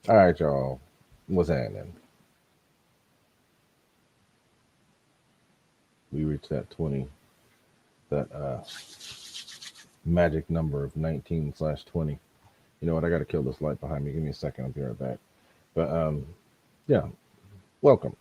All right, y'all. What's happening? We reached that 20, that magic number of 19/20. You know what? I got to kill this light behind me. Give me a second. I'll be right back. But yeah, welcome.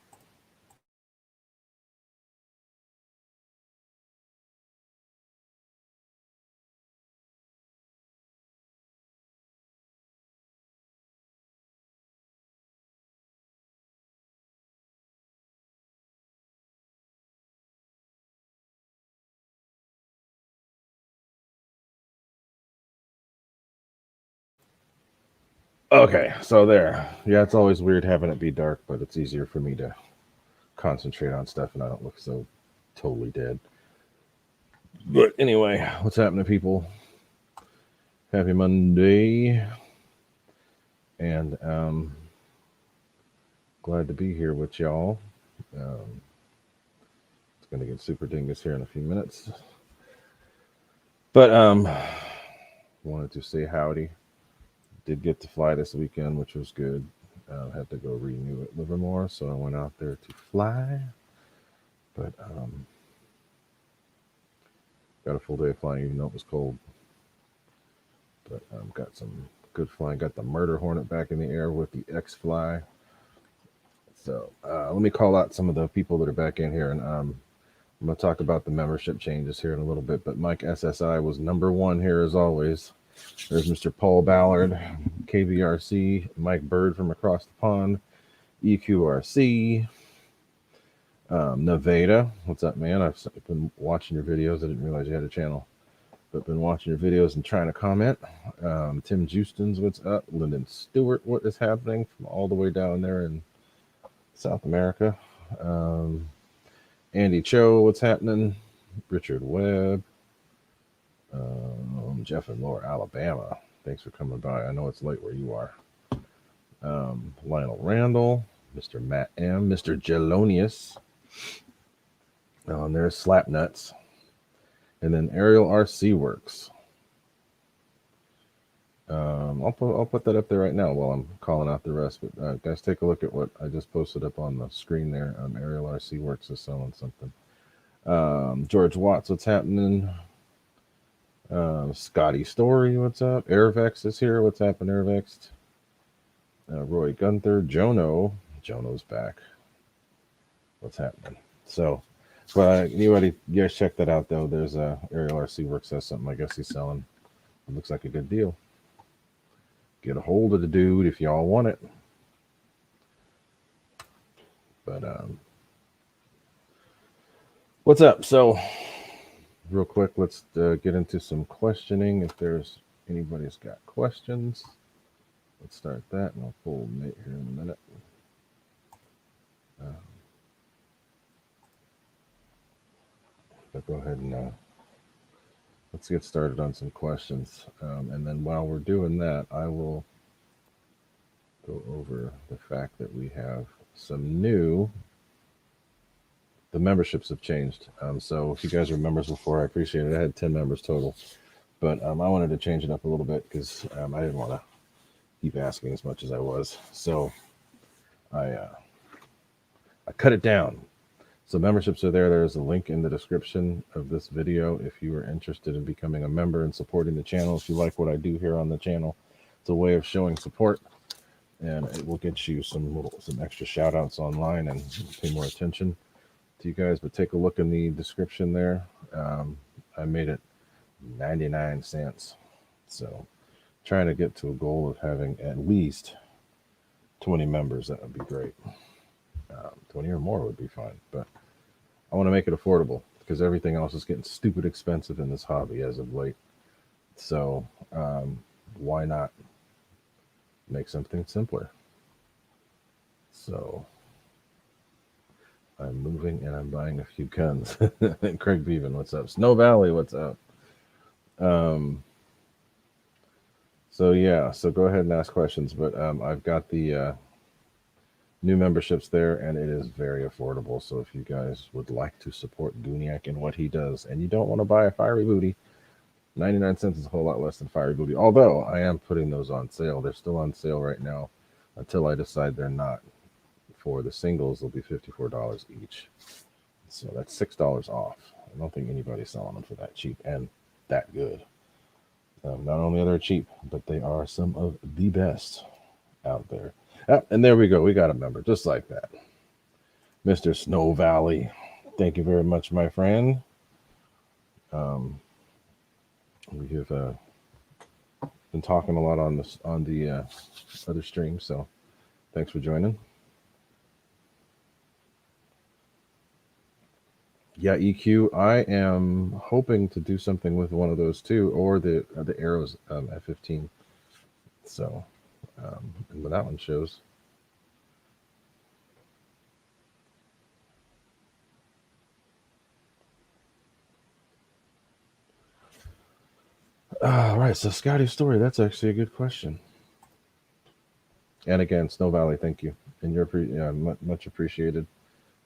Okay, so there. Yeah, it's always weird having it be dark, but it's easier for me to concentrate on stuff and I don't look so totally dead. But anyway, what's happening, people? Happy Monday. And glad to be here with y'all. Um, it's going to get super dingus here in a few minutes. But wanted to say howdy. Did get to fly this weekend, which was good. Had to go renew at Livermore, so I went out there to fly. But got a full day of flying, even though it was cold. But got some good flying. Got the Murder Hornet back in the air with the X Fly. So let me call out some of the people that are back in here, and I'm going to talk about the membership changes here in a little bit. But Mike SSI was number one here as always. There's Mr. Paul Ballard, KVRC, Mike Bird from across the pond, EQRC, Nevada. What's up, man? I've been watching your videos. I didn't realize you had a channel, but been watching your videos and trying to comment. Tim Justin's, what's up? Lyndon Stewart, what is happening from all the way down there in South America? Andy Cho, what's happening? Richard Webb, Jeff and Laura, Alabama. Thanks for coming by. I know it's late where you are. Lionel Randall, Mr. Matt M, Mr. Jelonius. And there's Slapnuts. And then Ariel RC Works. I'll put that up there right now while I'm calling out the rest. But guys, take a look at what I just posted up on the screen there. Ariel RC Works is selling something. George Watts, what's happening? Scotty Story, what's up? Airvex is here. What's happening, Airvex? Roy Gunther, Jono's back. What's happening? So, but anybody, you guys check that out though. There's Ariel RC Works has something. I guess he's selling. It looks like a good deal. Get a hold of the dude if y'all want it. But what's up? So, real quick, let's get into some questioning. If there's anybody's got questions, let's start that, and I'll pull Nate here in a minute. But go ahead and let's get started on some questions. And then while we're doing that, I will go over the fact that we have some new. The memberships have changed. So if you guys were members before, I appreciate it. I had 10 members total. But I wanted to change it up a little bit because I didn't want to keep asking as much as I was. So I cut it down. So memberships are there. There's a link in the description of this video if you are interested in becoming a member and supporting the channel. If you like what I do here on the channel, it's a way of showing support, and it will get you some extra shout outs online and pay more attention to you guys. But take a look in the description there. I made it 99 cents. So trying to get to a goal of having at least 20 members. That would be great. 20 or more would be fine, but I want to make it affordable because everything else is getting stupid expensive in this hobby as of late. So why not make something simpler? So I'm moving and I'm buying a few guns. Craig Beaven, what's up? Snow Valley, what's up? So yeah, so go ahead and ask questions, but I've got the new memberships there, and it is very affordable. So if you guys would like to support Gooniac and what he does, and you don't want to buy a Fiery Booty, 99 cents is a whole lot less than Fiery Booty. Although I am putting those on sale. They're still on sale right now. until I decide they're not. For the singles, they'll be $54 each. So that's $6 off. I don't think anybody's selling them for that cheap and that good. Not only are they cheap, but they are some of the best out there. And there we go. We got a member just like that. Mr. Snow Valley. Thank you very much, my friend. We have been talking a lot on the other stream, so thanks for joining. Yeah, EQ. I am hoping to do something with one of those too, or the Arrows F15. So, and what that one shows. All right, so Scotty's story. That's actually a good question. And again, Snow Valley, thank you, and you're much appreciated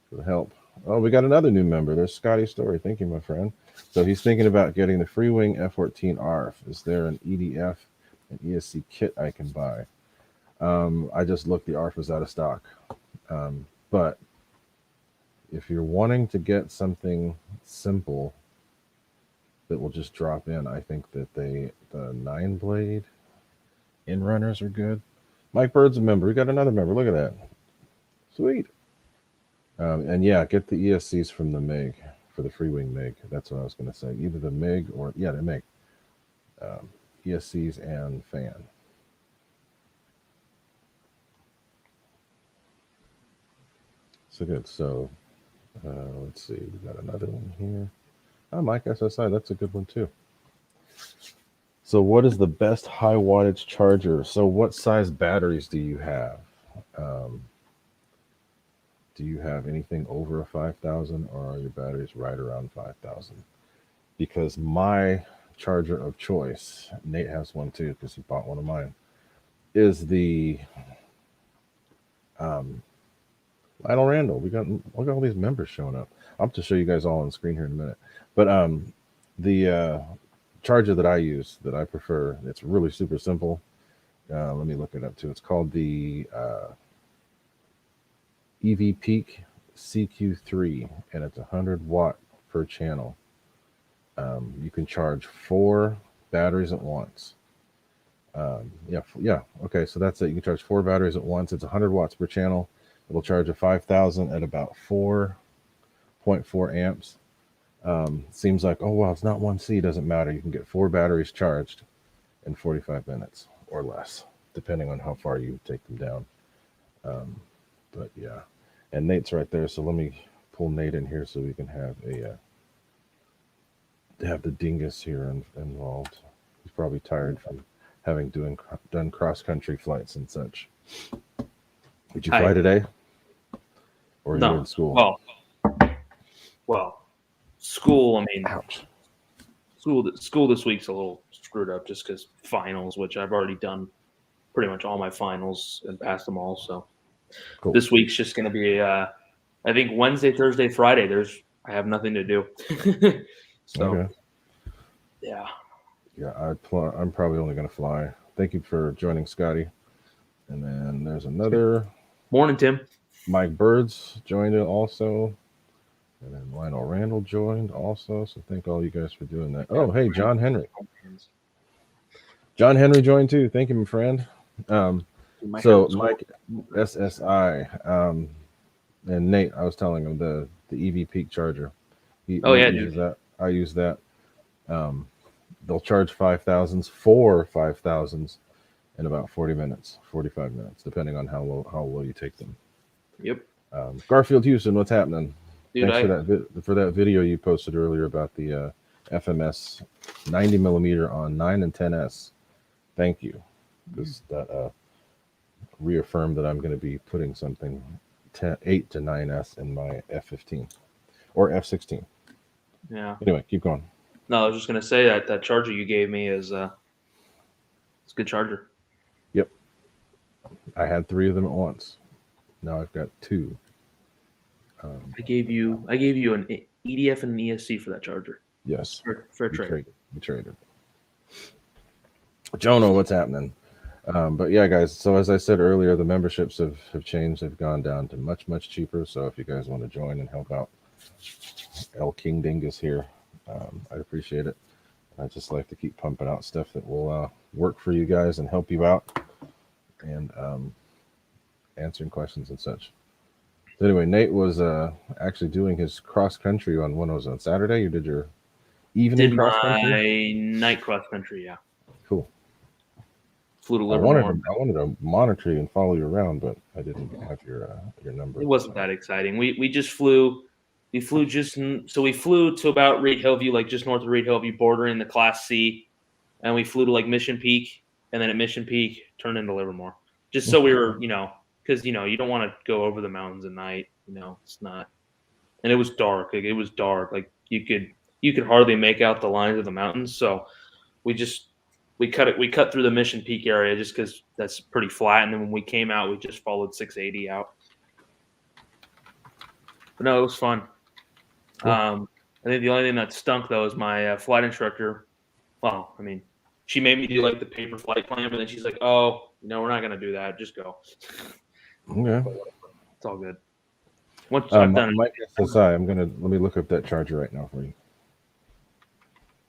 for the help. Oh, we got another new member. There's Scotty's story. Thank you, my friend. So he's thinking about getting the Freewing F14 ARF. Is there an EDF and ESC kit I can buy? I just looked. The ARF is out of stock. But if you're wanting to get something simple that will just drop in, I think that the 9-blade in-runners are good. Mike Bird's a member. We got another member. Look at that. Sweet. And yeah, get the ESCs from the MiG for the Freewing MiG. That's what I was going to say. Either the MiG or, the MiG. ESCs and fan. So good. So let's see. We got another one here. Oh, Mike SSI. That's a good one too. So what is the best high wattage charger? So what size batteries do you have? Do you have anything over a 5,000, or are your batteries right around 5,000? Because my charger of choice, Nate has one too because he bought one of mine, is the Lionel Randall. Look at all these members showing up. I'll have to show you guys all on the screen here in a minute. But the charger that I use, that I prefer, it's really super simple. Let me look it up too. It's called the EV Peak CQ3, and it's 100 watt per channel. You can charge 4 batteries at once. Okay, so that's it. You can charge 4 batteries at once. It's 100 watts per channel. It'll charge a 5,000 at about 4.4 amps. Seems like, oh, well, it's not 1C. Doesn't matter. You can get 4 batteries charged in 45 minutes or less, depending on how far you take them down. But yeah, and Nate's right there. So let me pull Nate in here so we can have the dingus here involved. He's probably tired from having done cross-country flights and such. Did you fly today? Or are you in school? Well, school, I mean, ouch. School this week's a little screwed up just because finals, which I've already done pretty much all my finals and passed them all. So cool. This week's just going to be, I think Wednesday, Thursday, Friday, I have nothing to do. So, okay. Yeah. Yeah, I'm probably only going to fly. Thank you for joining, Scotty. And then there's another. Morning, Tim. Mike Birds joined it also. And then Lionel Randall joined also. So thank all you guys for doing that. Oh, hey, John Henry. John Henry joined too. Thank you, my friend. So Mike SSI and Nate, I was telling him the EV Peak charger. Uses that. I use that. They'll charge 5,000s, 4 5,000s in about 45 minutes, depending on how low you take them. Yep. Garfield Houston, what's happening? Dude, thanks for that video you posted earlier about the FMS 90 millimeter on 9 and 10S. Thank you, because that reaffirmed that I'm going to be putting something 8 to 9S in my F15 or F16. Yeah. Anyway, keep going. No, I was just going to say that charger you gave me is it's a good charger. Yep. I had 3 of them at once. Now I've got 2. I gave you an EDF and an ESC for that charger. Yes. Fair trade. We traded. Jono, what's happening? But yeah, guys. So as I said earlier, the memberships have changed. They've gone down to much cheaper. So if you guys want to join and help out El King Dingus here, I'd appreciate it. I just like to keep pumping out stuff that will work for you guys and help you out, and answering questions and such. So anyway, Nate was actually doing his cross country on when was it, on Saturday. You did your evening cross country. My night cross country, yeah. Cool. Flew to I Livermore. wanted to monitor you and follow you around, but I didn't have your number. It wasn't that exciting. We just flew. We flew we flew to about Reed Hillview, like just north of Reed Hillview, bordering the Class C, and we flew to like Mission Peak, and then at Mission Peak turned into Livermore, just so we were, because you don't want to go over the mountains at night. It's not, and it was dark. Like it was dark. Like you could hardly make out the lines of the mountains. So we cut through the Mission Peak area just because that's pretty flat, and then when we came out, we just followed 680 out. But no, it was fun. Cool. I think the only thing that stunk though is my flight instructor. Well, I mean, she made me do like the paper flight plan, but then she's like, "Oh, we're not gonna do that. Just go." Okay, it's all good. Once I've done Mike SSI, let me look up that charger right now for you.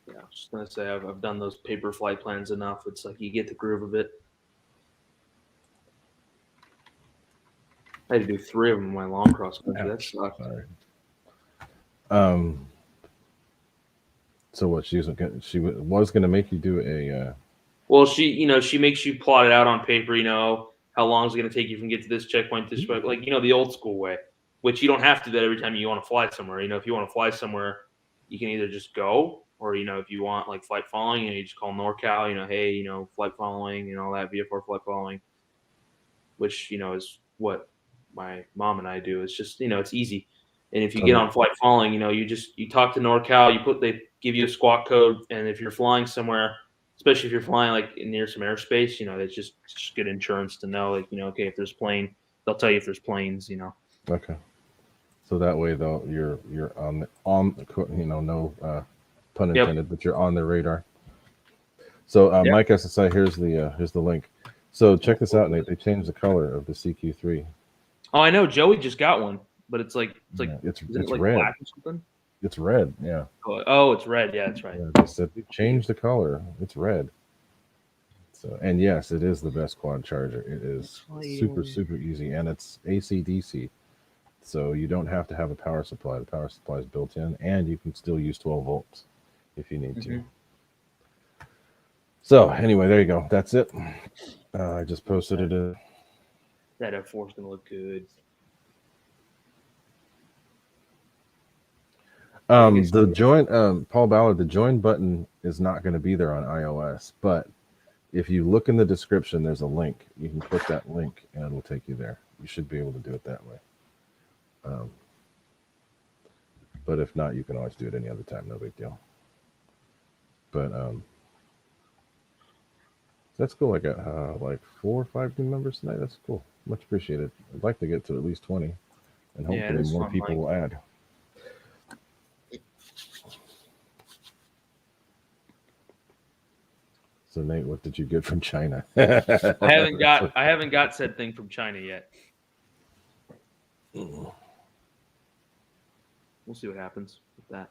Yeah, I was just gonna say I've done those paper flight plans enough. It's like you get the groove of it. I had to do 3 of them in my long cross country. That sucked. Sorry. So what she was gonna make you do a. Well, she makes you plot it out on paper. How long is it gonna take you from get to this checkpoint to this checkpoint, like the old school way, which you don't have to do that every time you want to fly somewhere. If you want to fly somewhere, you can either just go, or if you want like flight following, you just call NorCal. Hey, flight following, and all that VFR flight following, which is what my mom and I do. It's just it's easy. And if you get on flight following, you talk to NorCal, they give you a squawk code, and if you're flying somewhere, especially if you're flying like near some airspace, it's just good insurance to know, like, okay, if there's plane, they'll tell you if there's planes, Okay. So that way though, you're on no pun intended, but you're on the radar. So Mike SSI, here's the link. So check this out, Nate. They changed the color of the CQ3. Oh, I know. Joey just got one, but it's like it's like red. black or something. It's red. Yeah. Oh, it's red. Yeah, that's right. Yeah, they said they changed the color. It's red. So, and yes, it is the best quad charger. It is super easy, and it's AC/DC. So you don't have to have a power supply. The power supply is built in, and you can still use 12 volts if you need to. So anyway, there you go. That's it. I just posted it. That F4 is going to look good. The join, Paul Ballard, the join button is not going to be there on iOS, but if you look in the description, there's a link. You can click that link, and it'll take you there. You should be able to do it that way. But if not, you can always do it any other time. No big deal. But that's cool. I got like 4 or 5 new members tonight. That's cool. Much appreciated. I'd like to get to at least 20, and hopefully more people will add. So Nate, what did you get from China? I haven't got said thing from China yet. We'll see what happens with that.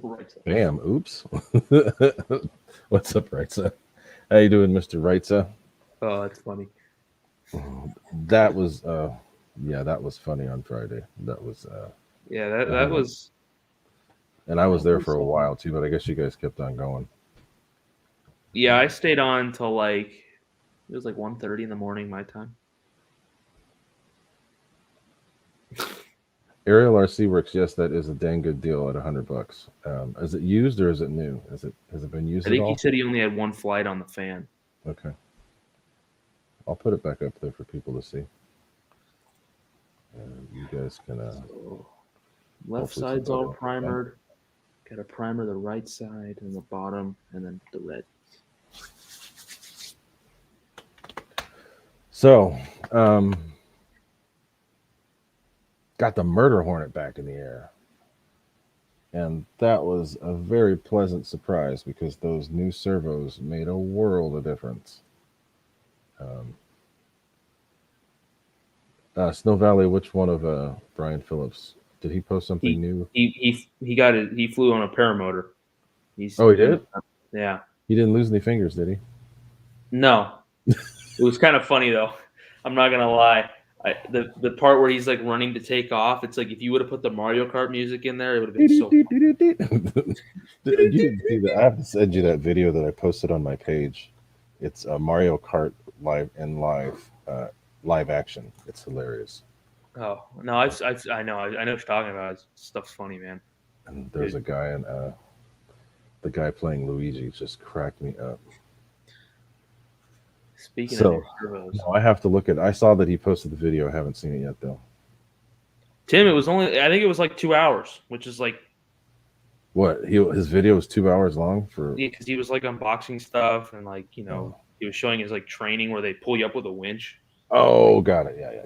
Rightsa. Bam! Oops. What's up, Rightsa? How you doing, Mr. Rightsa? Oh, that's funny. That was that was funny on Friday. That was that was. And I was there for a while too, but I guess you guys kept on going. Yeah, I stayed on till like it was like 1:30 in the morning my time. Aerial RC Works, yes, that is a dang good deal at $100. Is it used or is it new? Has it been used? I think he said he only had 1 flight on the fan. Okay. I'll put it back up there for people to see. You guys can. Left side's all primered. Got to primer the right side and the bottom, and then the red. So, got the Murder Hornet back in the air. And that was a very pleasant surprise because those new servos made a world of difference. Snow Valley, which one of Brian Phillips? Did he post something new? He flew on a paramotor. He did? Yeah. He didn't lose any fingers, did he? No. It was kind of funny though. I'm not gonna lie. The part where he's like running to take off, it's like if you would have put the Mario Kart music in there, it would have been so. You didn't see that? I have to send you that video that I posted on my page. It's a Mario Kart live action. It's hilarious. Oh no, I know what you're talking about. Stuff's funny, man. And there's a guy and the guy playing Luigi just cracked me up. Speaking of servos, no, I have to look at. I saw that he posted the video. I haven't seen it yet though. Tim, I think it was like 2 hours, which is like what his video was 2 hours long for. Yeah, because he was like unboxing stuff and like he was showing his like training where they pull you up with a winch. Oh, got it. Yeah.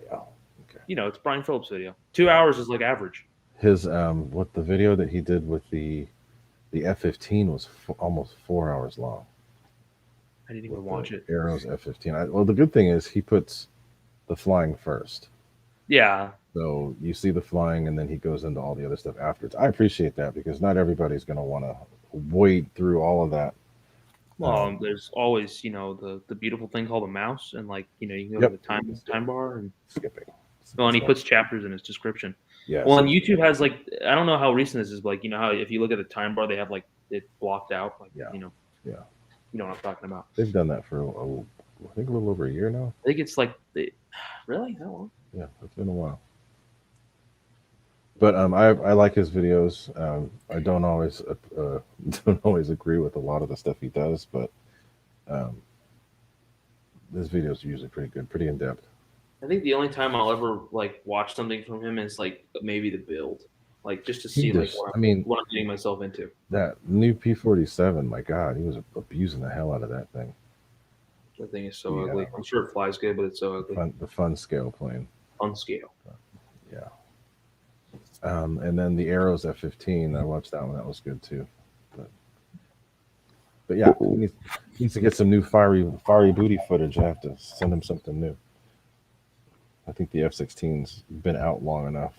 Okay. It's Brian Phillips' video. 2 hours is like average. His the video that he did with the F-15 was almost 4 hours long. I didn't even watch it. Arrows F-15. Well, the good thing is he puts the flying first. Yeah. So you see the flying, and then he goes into all the other stuff afterwards. I appreciate that because not everybody's going to want to wade through all of that. Well, there's always the beautiful thing called a mouse, and like you can go to the time bar and skipping. Well, and he puts chapters in his description. Yeah. Well, and YouTube has like I don't know how recent this is, but like how if you look at the time bar, they have like it blocked out. Like Yeah. You know what I'm talking about. They've done that for I think a little over a year now. I think it's like really that long. Yeah, it's been a while. But I like his videos. I don't always agree with a lot of the stuff he does, but his videos are usually pretty good, pretty in depth. I think the only time I'll ever like watch something from him is like maybe the build, like just to see what I'm getting myself into. That new P-47, my God, he was abusing the hell out of that thing. That thing is so ugly. I'm sure it flies good, but it's so ugly. The fun scale plane. Fun scale. Yeah. And then the Arrows F-15, I watched that one. That was good too. But yeah, he needs to get some new fiery booty footage. I have to send him something new. I think the F-16's been out long enough,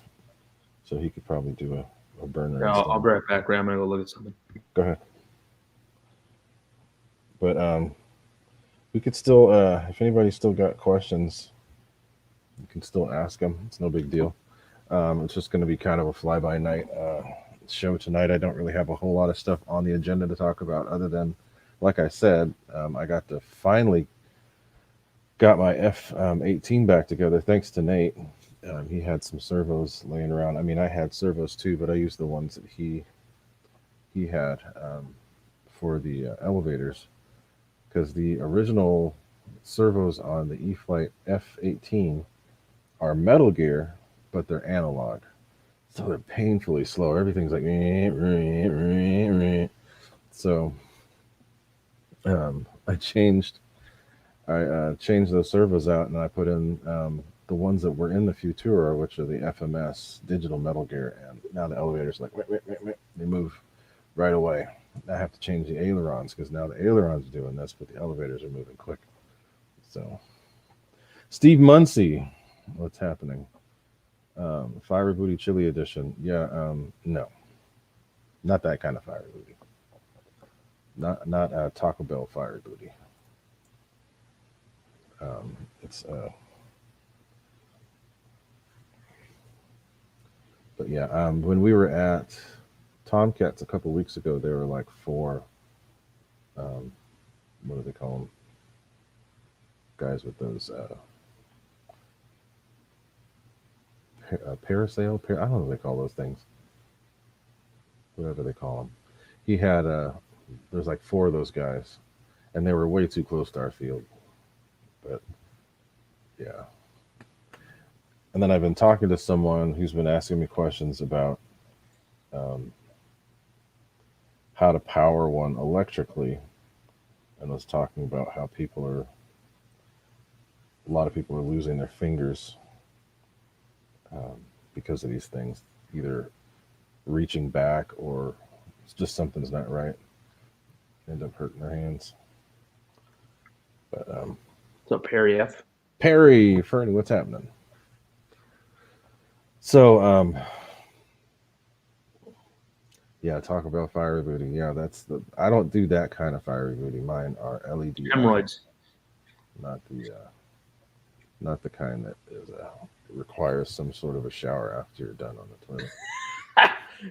so he could probably do a burner. Yeah, I'll be right back, Ray. I'm gonna go look at something. Go ahead. But we could still, if anybody's still got questions, you can still ask them. It's no big deal. It's just going to be kind of a fly-by-night show tonight. I don't really have a whole lot of stuff on the agenda to talk about other than, like I said, I got to finally got my F-18 back together thanks to Nate. He had some servos laying around. I mean, I had servos too, but I used the ones that he had for the elevators because the original servos on the E-flite F-18 are Metal Gear, but they're analog, so they're painfully slow. Everything's like so. I changed those servos out, and I put in the ones that were in the Futura, which are the FMS digital Metal Gear, and now the elevators like they move right away. I have to change the ailerons because now the ailerons are doing this, but the elevators are moving quick. So, Steve Muncie, what's happening? Fiery Booty Chili Edition. Yeah, no. Not that kind of Fiery Booty. Not Taco Bell Fiery Booty. It's but yeah, when we were at Tomcats a couple weeks ago, there were like 4 what do they call them? Guys with those parasail, I don't know what they call those things. Whatever they call them. He had there's like 4 of those guys, and they were way too close to our field. But yeah. And then I've been talking to someone who's been asking me questions about how to power one electrically, and was talking about how a lot of people are losing their fingers because of these things, either reaching back or it's just something's not right. End up hurting their hands. But So Perry F. Perry, Fernie, what's happening? So yeah, talk about fiery booty. Yeah, that's the. I don't do that kind of fiery booty. Mine are LED. Hemorrhoids. Not the kind that is requires some sort of a shower after you're done on the toilet.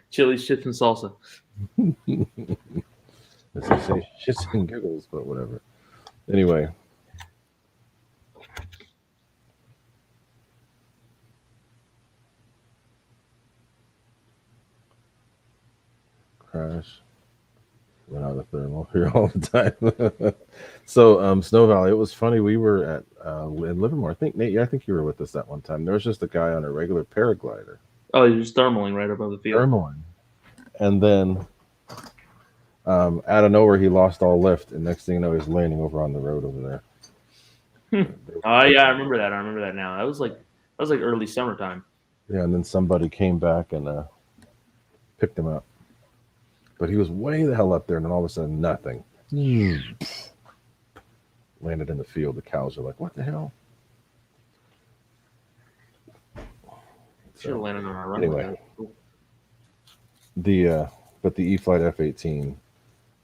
Chili, chips, and salsa. As they say, shits and giggles, but whatever. Anyway. Crash. Went out of thermal here all the time. So Snow Valley, it was funny. We were at in Livermore. I think Nate, I think you were with us that one time. There was just a guy on a regular paraglider. Oh, you're just thermaling right above the field. Thermaling. And then out of nowhere he lost all lift, and next thing you know he's landing over on the road over there. Oh yeah, I remember that now. That was like early summertime. Yeah, and then somebody came back and picked him up. But he was way the hell up there, and then all of a sudden, nothing. Landed in the field. The cows are like, what the hell? Should have landed on our runway. Anyway, but the E-Flight F-18,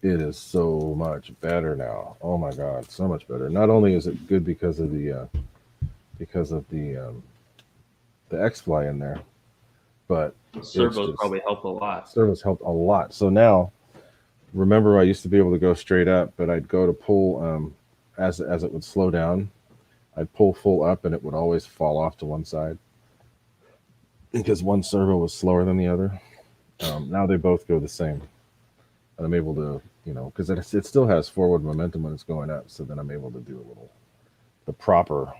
it is so much better now. Oh my God, so much better. Not only is it good because of the X-Fly in there, but the servos probably helped a lot. Servos helped a lot. So now, remember, I used to be able to go straight up, but I'd go to pull as it would slow down. I'd pull full up, and it would always fall off to one side because one servo was slower than the other. Now they both go the same, and I'm able to, because it still has forward momentum when it's going up. So then I'm able to do the proper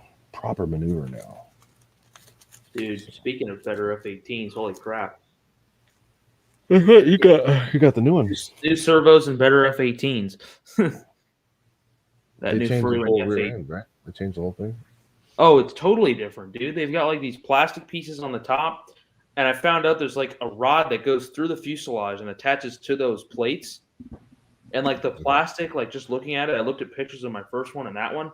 maneuver now. Dude, speaking of better F-18s, holy crap! You got the new one. New servos and better F-18s. They new changed the whole rear F8. end, right? They changed the whole thing. Oh, it's totally different, dude. They've got like these plastic pieces on the top, and I found out there's like a rod that goes through the fuselage and attaches to those plates. And like the plastic, like just looking at it, I looked at pictures of my first one and that one.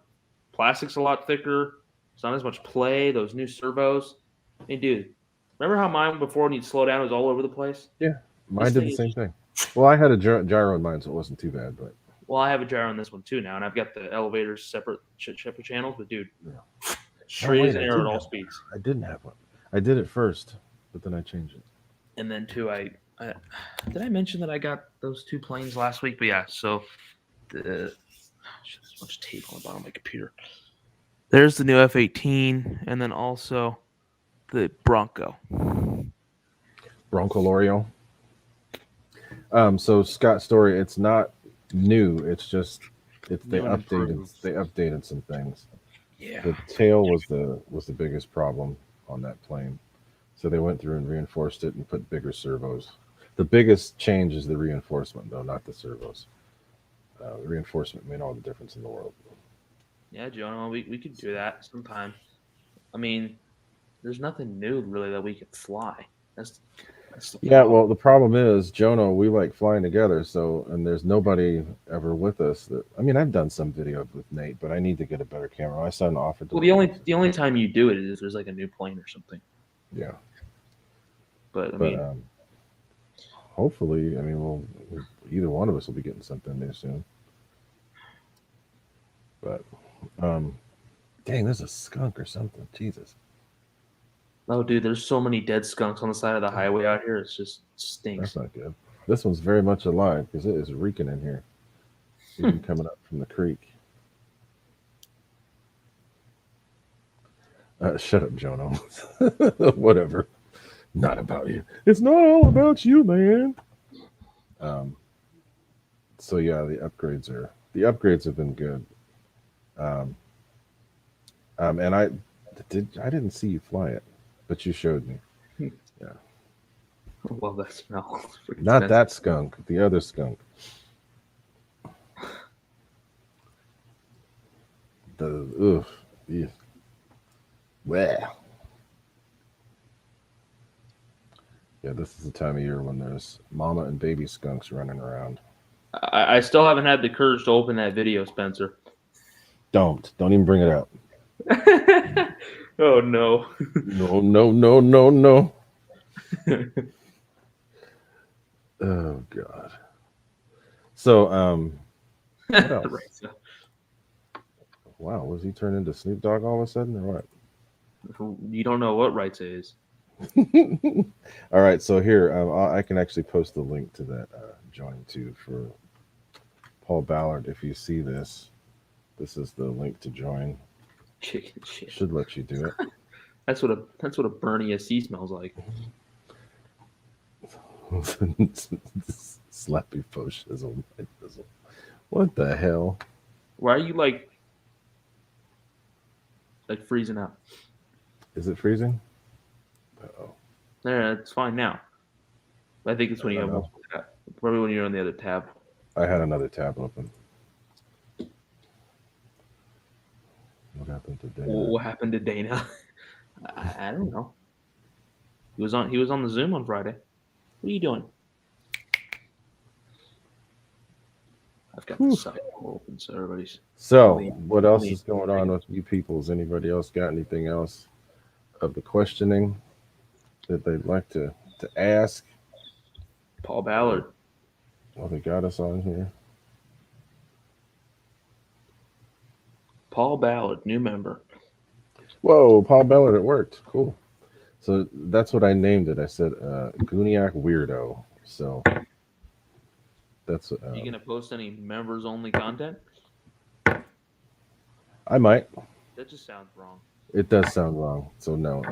Plastic's a lot thicker. It's not as much play. Those new servos. I mean, dude, remember how mine before when you'd slow down it was all over the place? Yeah, mine did the same thing. Well, I had a gyro in mine, so it wasn't too bad. But I have a gyro on this one too now, and I've got the elevators separate channels. But dude, straight as air at all speeds. I didn't have one. I did it first, but then I changed it. And then too, I did I mention that I got those two planes last week? But yeah, so there's a bunch of tape on the bottom of my computer. There's the new F-18, and then also the Bronco L'Oreal. So Scott Story, it's not new. It's just they updated some things. Yeah. The tail was the biggest problem on that plane. So they went through and reinforced it and put bigger servos. The biggest change is the reinforcement, though, not the servos. The reinforcement made all the difference in the world. Yeah, Jonah, we could do that sometime. I mean, there's nothing new really that we could fly. That's the problem. Well, the problem is, Jonah, we like flying together, and there's nobody ever with us. I've done some video with Nate, but I need to get a better camera. I saw an offer. Well, the only time you do it is if there's like a new plane or something. Yeah. But I mean, hopefully, either one of us will be getting something new soon. But, dang, there's a skunk or something. Jesus. Oh, dude, there's so many dead skunks on the side of the highway out here. It's just stinks. That's not good. This one's very much alive because it is reeking in here. Even coming up from the creek. Shut up, Jonah. Whatever. Not about you. It's not all about you, man. So yeah, the upgrades have been good. And I didn't see you fly it, but you showed me. Yeah. Well, that smell. Not that skunk, the other skunk. Well. Yeah, this is the time of year when there's mama and baby skunks running around. I still haven't had the courage to open that video, Spencer. Don't even bring it up. Oh no. No. Oh God. So what else? Right. Wow, was he turned into Snoop Dogg all of a sudden, or what? You don't know what Rights is. All right, so here I can actually post the link to that join too for Paul Ballard. If you see this is the link to join. Chicken shit. Should let you do it. That's what a Bernie SC smells like. Slappy po shizzle. What the hell? Why are you like freezing up? Is it freezing? Uh-oh. There, it's fine now. I think it's when you probably when you're on the other tab. I had another tab open. What happened to Dana? What happened to Dana? I don't know. He was on the Zoom on Friday. What are you doing? I've got the site open, so everybody's. So, what else is going on with you peoples? Anybody else got anything else of the questioning that they'd like to ask? Paul Ballard. Oh, they got us on here. Paul Ballard, new member. Whoa, Paul Ballard, it worked. Cool. So that's what I named it. I said Gooniac Weirdo. So that's. Are you gonna post any members only content? I might. That just sounds wrong. It does sound wrong. So no.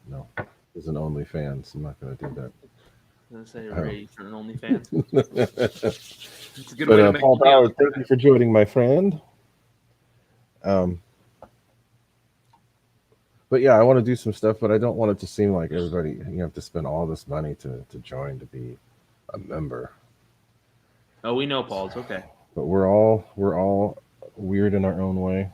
No. It's an OnlyFans. I'm not gonna do that. I'm gonna say raise for an OnlyFans. It's a good but way to Paul Ballard, thank you for joining, my friend. But yeah, I want to do some stuff, but I don't want it to seem like everybody, you have to spend all this money to join to be a member. Oh, we know, Paul. It's okay. But we're all weird in our own way.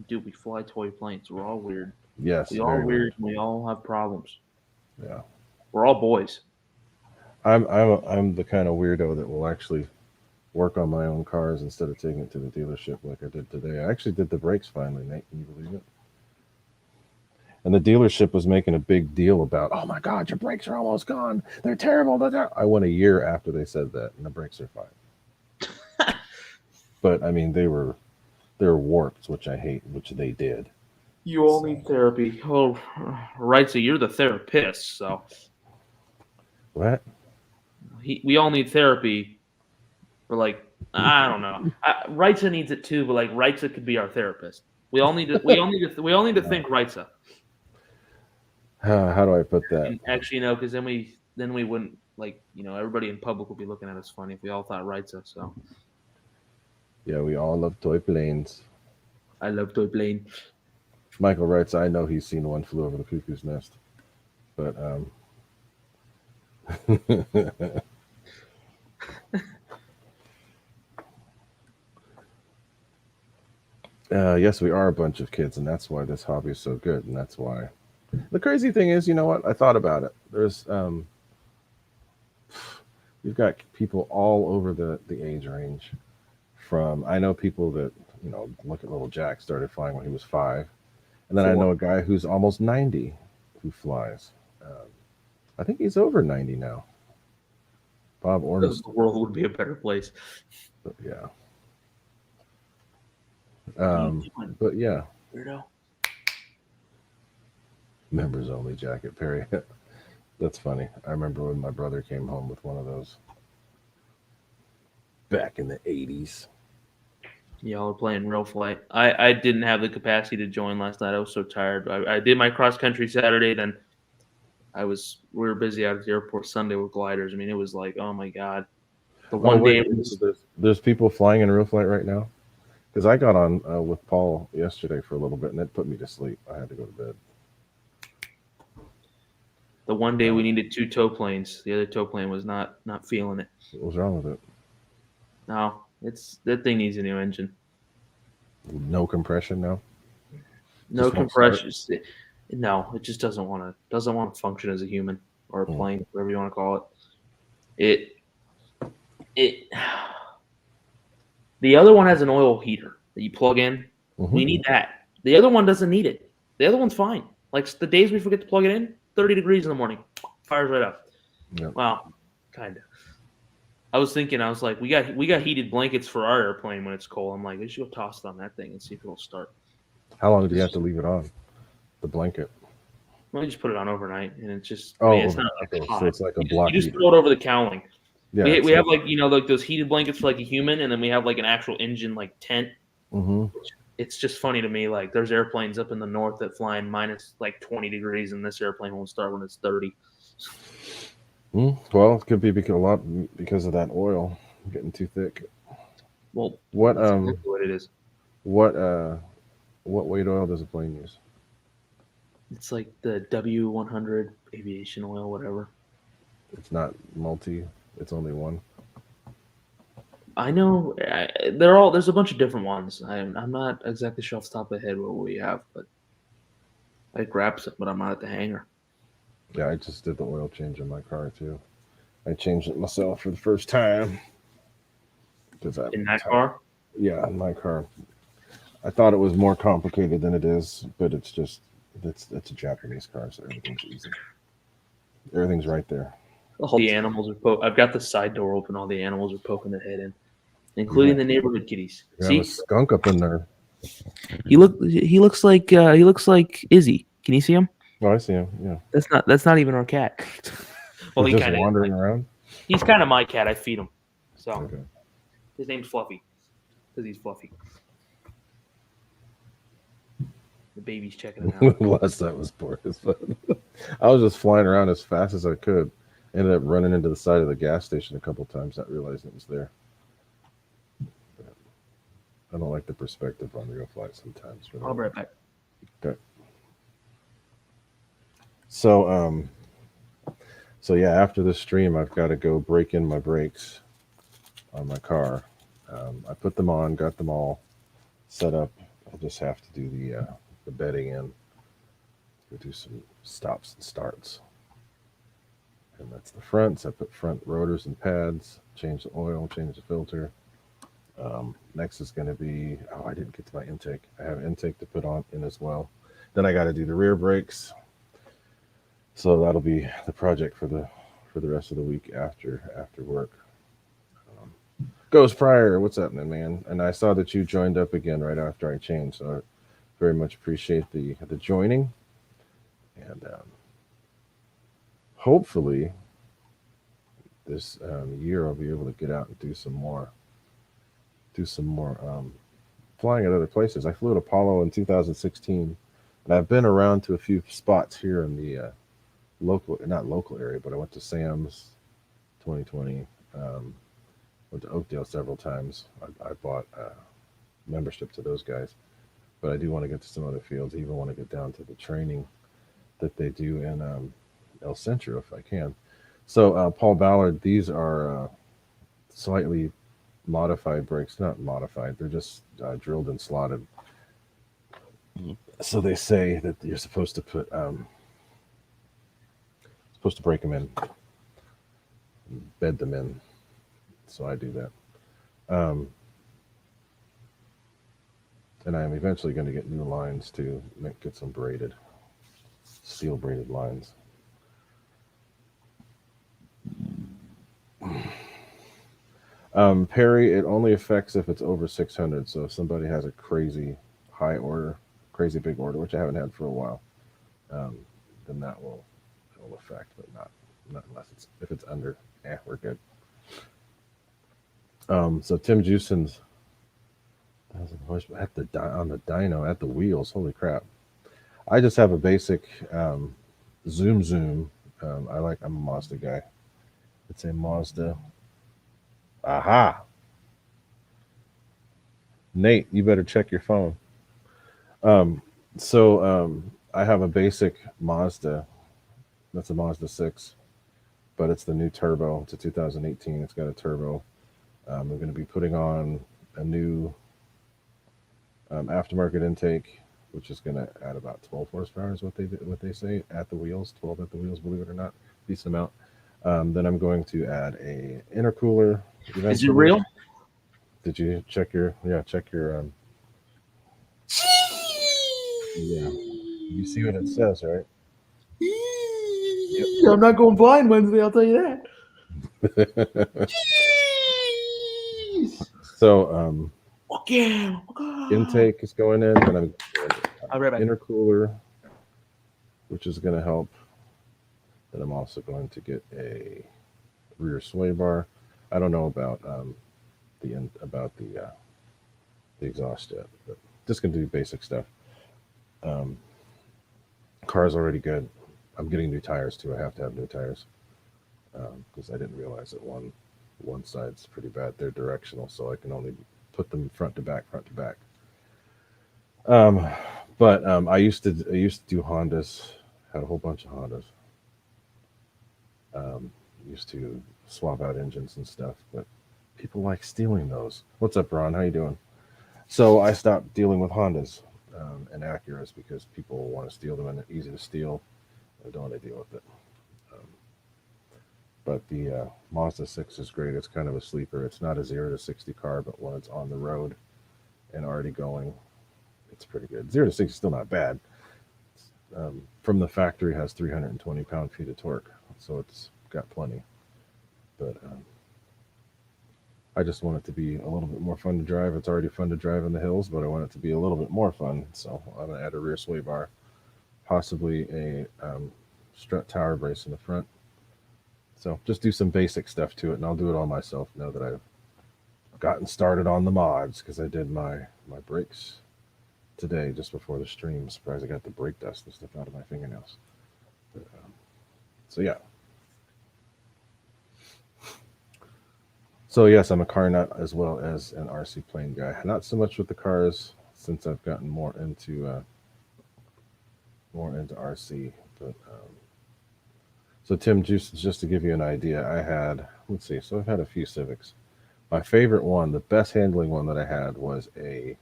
Dude, we fly toy planes. We're all weird. Yes, we all weird. We all have problems. Yeah, we're all boys. I'm the kind of weirdo that will actually work on my own cars instead of taking it to the dealership like I did today. I actually did the brakes finally, Nate. Can you believe it? And the dealership was making a big deal about, oh my God, your brakes are almost gone. They're terrible. I went a year after they said that, and the brakes are fine. But I mean, they're warped, which I hate, which they did. You all need therapy. Oh, right. So you're the therapist. So what? We all need therapy. But like, I don't know. Reitza needs it too. But like, Reitza could be our therapist. We all need to. We all need to think Reitza. How do I put that? And actually, no, because then we wouldn't everybody in public would be looking at us funny if we all thought Reitza. So yeah, we all love toy planes. I love toy plane. Michael writes, I know he's seen One Flew Over the Cuckoo's Nest, but yes, we are a bunch of kids, and that's why this hobby is so good, and that's why. The crazy thing is, you know what? I thought about it. There's you've got people all over the age range. I know people that, look at little Jack, started flying when he was 5. And then I know a guy who's almost 90 who flies. I think he's over 90 now. Bob Ormston. The world would be a better place. But, yeah. But yeah. Weirdo. Members only jacket, Perry. That's funny. I remember when my brother came home with one of those back in the 80s. Y'all are playing real flight. I didn't have the capacity to join last night. I was so tired. I did my cross country Saturday. Then we were busy out at the airport Sunday with gliders. I mean, it was like, oh my God. There's people flying in real flight right now? Because I got on with Paul yesterday for a little bit, and it put me to sleep. I had to go to bed. The one day we needed 2 tow planes. The other tow plane was not feeling it. What was wrong with it? No, that thing needs a new engine. No compression now. No compression. No, it just doesn't want to function as a human. or a plane, whatever you want to call it. The other one has an oil heater that you plug in. We need that. The other one doesn't need it. The other one's fine. Like the days we forget to plug it in, 30 degrees in the morning, fires right up. Yep. Well, kind of. I was like, we got heated blankets for our airplane when it's cold. I'm like, we should go toss it on that thing and see if it'll start. How long do you have to leave it on? The blanket. Well, you just put it on overnight, and it's just. Oh, it's not like hot. So it's like a block. You just throw it over the cowling. Yeah, we have like those heated blankets for like a human, and then we have like an actual engine like tent. It's just funny to me. Like there's airplanes up in the north that fly in minus like 20 degrees, and this airplane won't start when it's 30. Well, it could be because of that oil getting too thick. Well, what that's exactly what it is. What weight oil does a plane use? It's like the W100 aviation oil, whatever. It's not multi. It's only one. I know there's a bunch of different ones. I'm not exactly sure off the top of the head what we have, but I grabbed some, but I'm not at the hangar. Yeah, I just did the oil change in my car too. I changed it myself for the first time. In that car? Yeah, in my car. I thought it was more complicated than it is, but it's a Japanese car, so everything's easy. Everything's right there. All the animals are I've got the side door open. All the animals are poking their head in, including the neighborhood kitties. You See, have a skunk up in there. He looks like Izzy. Can you see him? Oh, I see him. Yeah. That's not even our cat. Well, he's just wandering around. He's kind of my cat. I feed him. So okay. His name's Fluffy because he's fluffy. The baby's checking it out. Last time was poor as fun. I was just flying around as fast as I could. Ended up running into the side of the gas station a couple times, not realizing it was there. But I don't like the perspective on real flights sometimes. I'll be right back. Okay. So yeah, after this stream, I've got to go break in my brakes on my car. I put them on, got them all set up. I just have to do the bedding in. Go do some stops and starts. And that's the fronts. I put front rotors and pads, change the oil, change the filter. Next is going to be, I didn't get to my intake. I have intake to put on in as well. Then I got to do the rear brakes. So that'll be the project for the rest of the week after work. Ghost Pryor, what's happening, man? And I saw that you joined up again right after I changed, so I very much appreciate the joining. And hopefully this year I'll be able to get out and do some more flying at other places. I flew at Apollo in 2016, and I've been around to a few spots here in the not local area, but I went to Sam's 2020. Went to Oakdale several times. I bought membership to those guys, but I do want to get to some other fields. I even want to get down to the training that they do in El Centro if I can. So Paul Ballard, these are slightly modified brakes. Not modified, they're just drilled and slotted. So they say that you're supposed to put break them in, bed them in. So I do that. And I'm eventually going to get new lines to get some steel braided lines. Perry, it only affects if it's over 600. So if somebody has a crazy big order, which I haven't had for a while, then that will affect, but not unless if it's under. We're good. So Tim Juson's on the dyno at the wheels. Holy crap! I just have a basic zoom. I'm a Mazda guy. It's a Mazda. Aha! Nate, you better check your phone. I have a basic Mazda. That's a Mazda 6, but it's the new turbo. It's a 2018. It's got a turbo. We're going to be putting on a new aftermarket intake, which is going to add about 12 horsepower is what they say at the wheels, 12 at the wheels, believe it or not. decent amount. Then I'm going to add a intercooler. Is it real? Did you check your yeah. You see what it says, right? Yep. I'm not going blind Wednesday, I'll tell you that. So fuck yeah. Intake is going in, and I'm I'll be right back. Intercooler, which is going to help. Then I'm also going to get a rear sway bar. I don't know about the exhaust yet, but just going to do basic stuff. Car's already good. I'm getting new tires too. I have to have new tires because I didn't realize that one side's pretty bad. They're directional, so I can only put them front to back. But I used to do Hondas. Had a whole bunch of Hondas. Used to swap out engines and stuff, but people like stealing those. What's up, Ron? How you doing? So I stopped dealing with Hondas and Acuras because people want to steal them and they're easy to steal. I don't want to deal with it. But the Mazda 6 is great. It's kind of a sleeper. It's not a 0 to 60 car, but when it's on the road and already going, it's pretty good. 0 to 60 is still not bad. From the factory, has 320 pound-feet of torque, so it's got plenty. But I just want it to be a little bit more fun to drive. It's already fun to drive in the hills, but I want it to be a little bit more fun. So I'm going to add a rear sway bar, possibly a strut tower brace in the front. So just do some basic stuff to it, and I'll do it all myself now that I've gotten started on the mods, because I did my brakes today just before the stream. I'm surprised I got the brake dust and stuff out of my fingernails. But, so yeah. So yes, I'm a car nut as well as an RC plane guy. Not so much with the cars since I've gotten more into RC, but so Tim, just to give you an idea, I had, let's see, so I've had a few Civics. My favorite one, the best handling one that I had, was a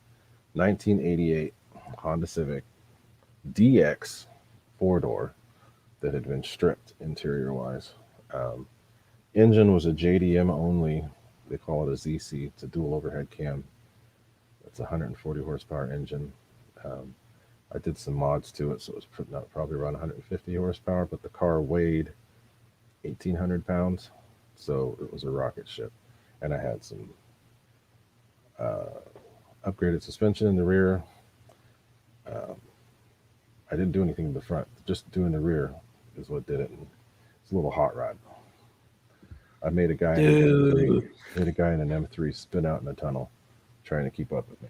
1988 Honda Civic DX 4-door that had been stripped interior-wise. Engine was a JDM only. They call it a ZC. It's a dual overhead cam. It's a 140 horsepower engine. I did some mods to it, so it was probably around 150 horsepower, but the car weighed 1,800 pounds, so it was a rocket ship. And I had some upgraded suspension in the rear. I didn't do anything in the front. Just doing the rear is what did it. And it's a little hot rod. I made a guy in an M3 spin out in the tunnel trying to keep up with me.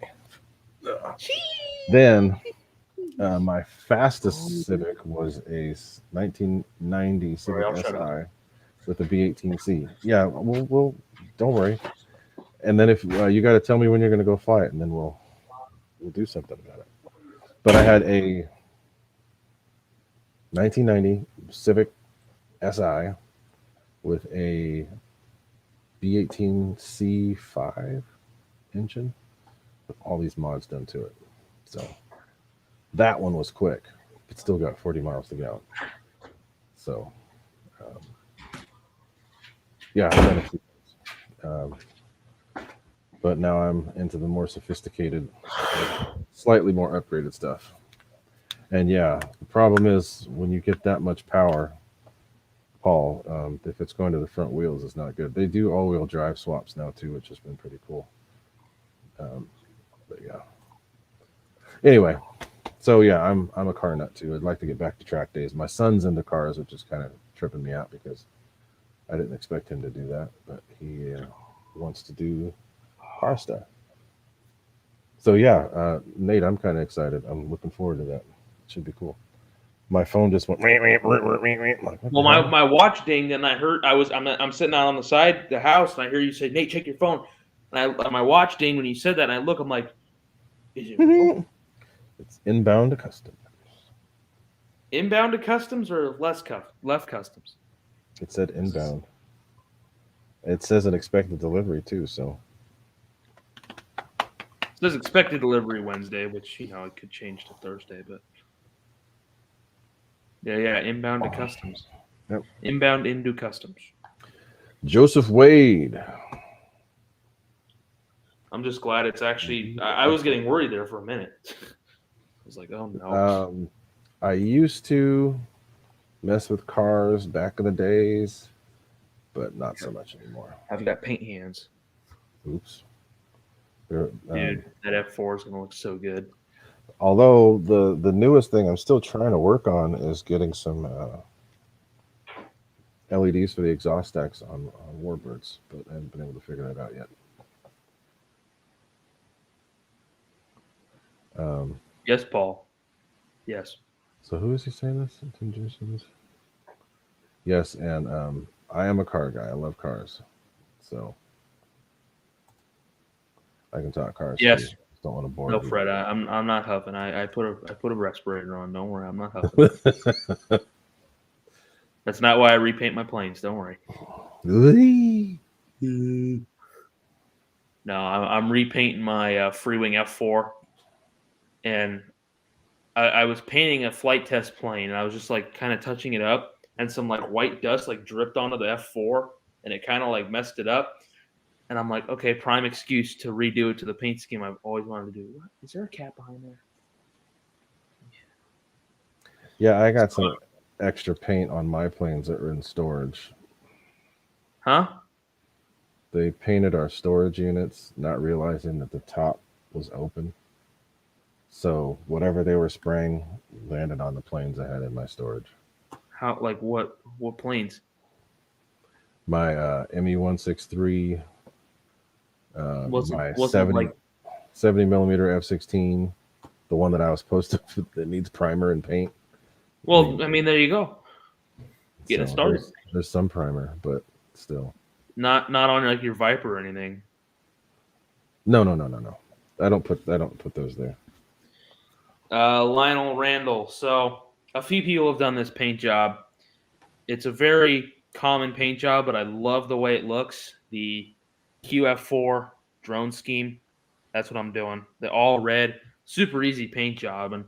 Then my fastest Civic was a 1990 Civic SI with a B18C. Yeah, we'll don't worry. And then if you got to tell me when you're going to go fly it, and then we'll do something about it. But I had a 1990 Civic SI with a B18C5 engine with all these mods done to it. So that one was quick, but still got 40 miles to go. So yeah, I've done a few things. But now I'm into the more sophisticated, slightly more upgraded stuff. And yeah, the problem is when you get that much power, Paul, if it's going to the front wheels, it's not good. They do all-wheel drive swaps now too, which has been pretty cool. But yeah. Anyway, so yeah, I'm a car nut too. I'd like to get back to track days. My son's into cars, which is kind of tripping me out because I didn't expect him to do that, but he wants to do car stuff. So yeah, Nate, I'm kind of excited. I'm looking forward to that. It should be cool. My phone just went. Well, my watch dinged, and I heard I'm sitting out on the side of the house, and I hear you say, "Nate, check your phone." And my watch dinged when you said that, and I look, I'm like, "Is it real?" It's inbound to customs. Inbound to customs or left customs? It said inbound. It says an expected delivery too. So it says expected delivery Wednesday, which it could change to Thursday, but. Yeah, inbound to customs. Yep. Inbound into customs. Joseph Wade. I'm just glad it's actually. I was getting worried there for a minute. I was like, oh no. I used to mess with cars back in the days, but not so much anymore. I've got paint hands. Oops. Dude, that F4 is going to look so good. Although the newest thing I'm still trying to work on is getting some LEDs for the exhaust stacks on Warbirds, but I haven't been able to figure that out yet. Yes, Paul. Yes. So who is he saying this? Yes, and I am a car guy. I love cars, so I can talk cars. Yes. Too. Don't want to bore No, you. Fred. I'm not huffing. I put a respirator on. Don't worry. I'm not huffing. That's not why I repaint my planes. Don't worry. No, I'm repainting my Freewing F4, and I was painting a flight test plane, and I was just like kind of touching it up, and some like white dust like dripped onto the F4, and it kind of like messed it up. And I'm like, okay, prime excuse to redo it to the paint scheme I've always wanted to do. What? Is there a cat behind there? Yeah, I got some extra paint on my planes that were in storage. Huh? They painted our storage units, not realizing that the top was open. So whatever they were spraying landed on the planes I had in my storage. How? Like what? What planes? My ME-163, my 70 millimeter F-16, the one that I was supposed to that needs primer and paint. Well, I mean, there you go. Getting started. There's some primer, but still. Not on like your Viper or anything. No. I don't put those there. Lionel Randall. So a few people have done this paint job. It's a very common paint job, but I love the way it looks. The QF4 drone scheme. That's what I'm doing. The all red, super easy paint job, and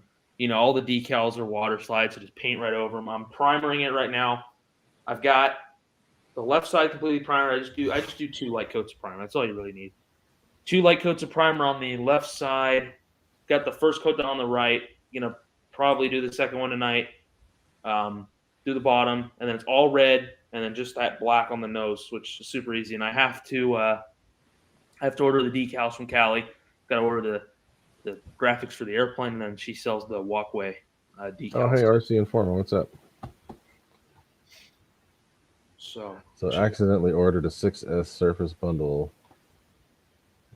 all the decals are water slides, so just paint right over them. I'm primering it right now. I've got the left side completely primer. I just do 2 light coats of primer. That's all you really need. 2 light coats of primer on the left side. Got the first coat done on the right. Probably do the second one tonight. Do the bottom, and then it's all red, and then just that black on the nose, which is super easy. And I have to order the decals from Callie. Got to order the graphics for the airplane, and then she sells the walkway decals. Oh, hey, RC Informer, what's up? So accidentally ordered a 6S Surface Bundle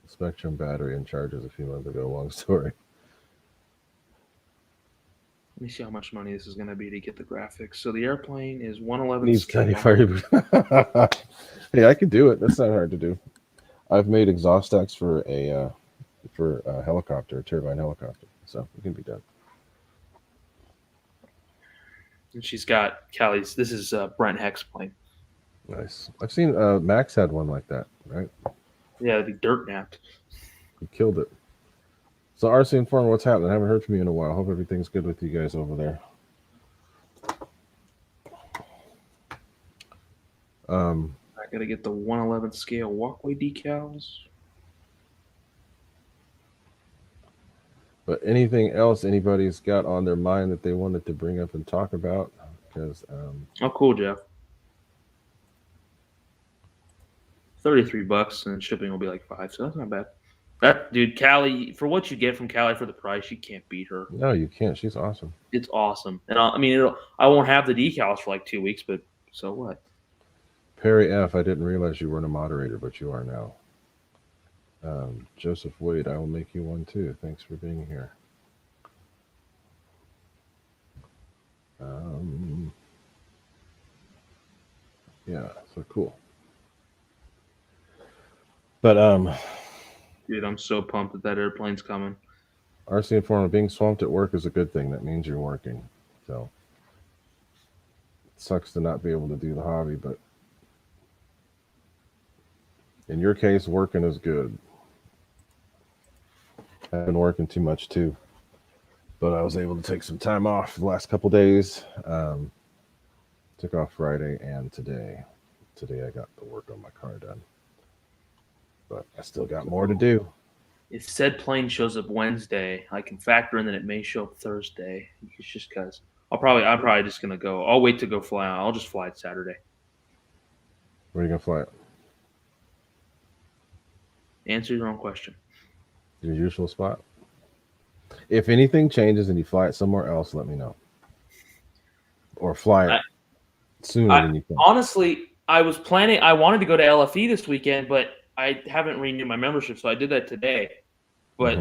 Spectrum battery and chargers a few months ago. Long story. Let me see how much money this is going to be to get the graphics. So the airplane is 111. Needs tiny fire. Hey, I could do it. That's not hard to do. I've made exhaust stacks for a helicopter, a turbine helicopter, so it can be done. And she's got Callie's. This is Brent Heck's plane. Nice. I've seen Max had one like that, right? Yeah, it'd be dirt napped. He killed it. So RC Informer, what's happening? I haven't heard from you in a while. Hope everything's good with you guys over there. I gotta get the 111 scale walkway decals. But anything else anybody's got on their mind that they wanted to bring up and talk about? Because oh, cool, Jeff. $33 and shipping will be like $5, so that's not bad. That dude, Callie, for what you get from Callie for the price, you can't beat her. No, you can't. She's awesome. It's awesome, and I won't have the decals for like 2 weeks, but so what? Perry F, I didn't realize you weren't a moderator, but you are now. Joseph Wade, I will make you one too. Thanks for being here. Yeah, so cool. But dude, I'm so pumped that airplane's coming. RC Informer, being swamped at work is a good thing. That means you're working. So it sucks to not be able to do the hobby, but in your case, working is good. I've been working too much too, but I was able to take some time off the last couple days. Took off Friday and today. Today I got the work on my car done. But I still got more to do. If said plane shows up Wednesday, I can factor in that it may show up Thursday. It's just because I'm probably just gonna go. I'll wait to go fly out. I'll just fly it Saturday. Where are you gonna fly it? Answer your own question. Your usual spot. If anything changes and you fly it somewhere else, let me know. Or fly it sooner than you can. Honestly, I wanted to go to LFE this weekend, but I haven't renewed my membership, so I did that today. But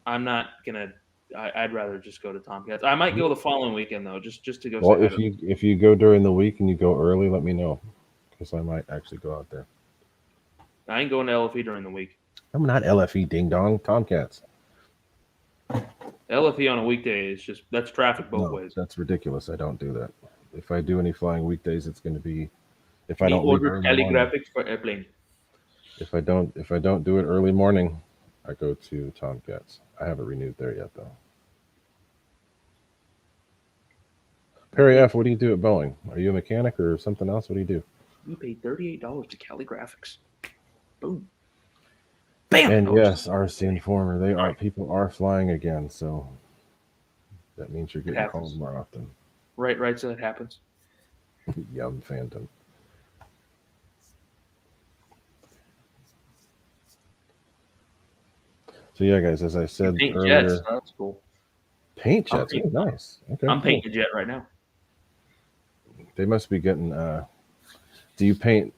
I'm not gonna. I'd rather just go to Tomcats. I might go the following weekend though, just to go. Well, if you go during the week and you go early, let me know, because I might actually go out there. I ain't going to LFE during the week. I'm not LFE, ding dong. Tomcats. LFE on a weekday is that's traffic both ways. That's ridiculous. I don't do that. If I do any flying weekdays, it's going to be if I don't order graphics for airplane. If I don't do it early morning, I go to Tomcats. I haven't renewed there yet though. Perry F, what do you do at Boeing? Are you a mechanic or something else? What do you do? You paid $38 to Cali Graphics. Boom. Bam. And yes, RC Informer. People are flying again, so that means you're getting called more often. Right. So that happens. Yum, Phantom. So yeah, guys, as I said earlier, jets. That's cool. Paint jets, nice. Okay, I'm painting a jet right now. They must be getting. Do you paint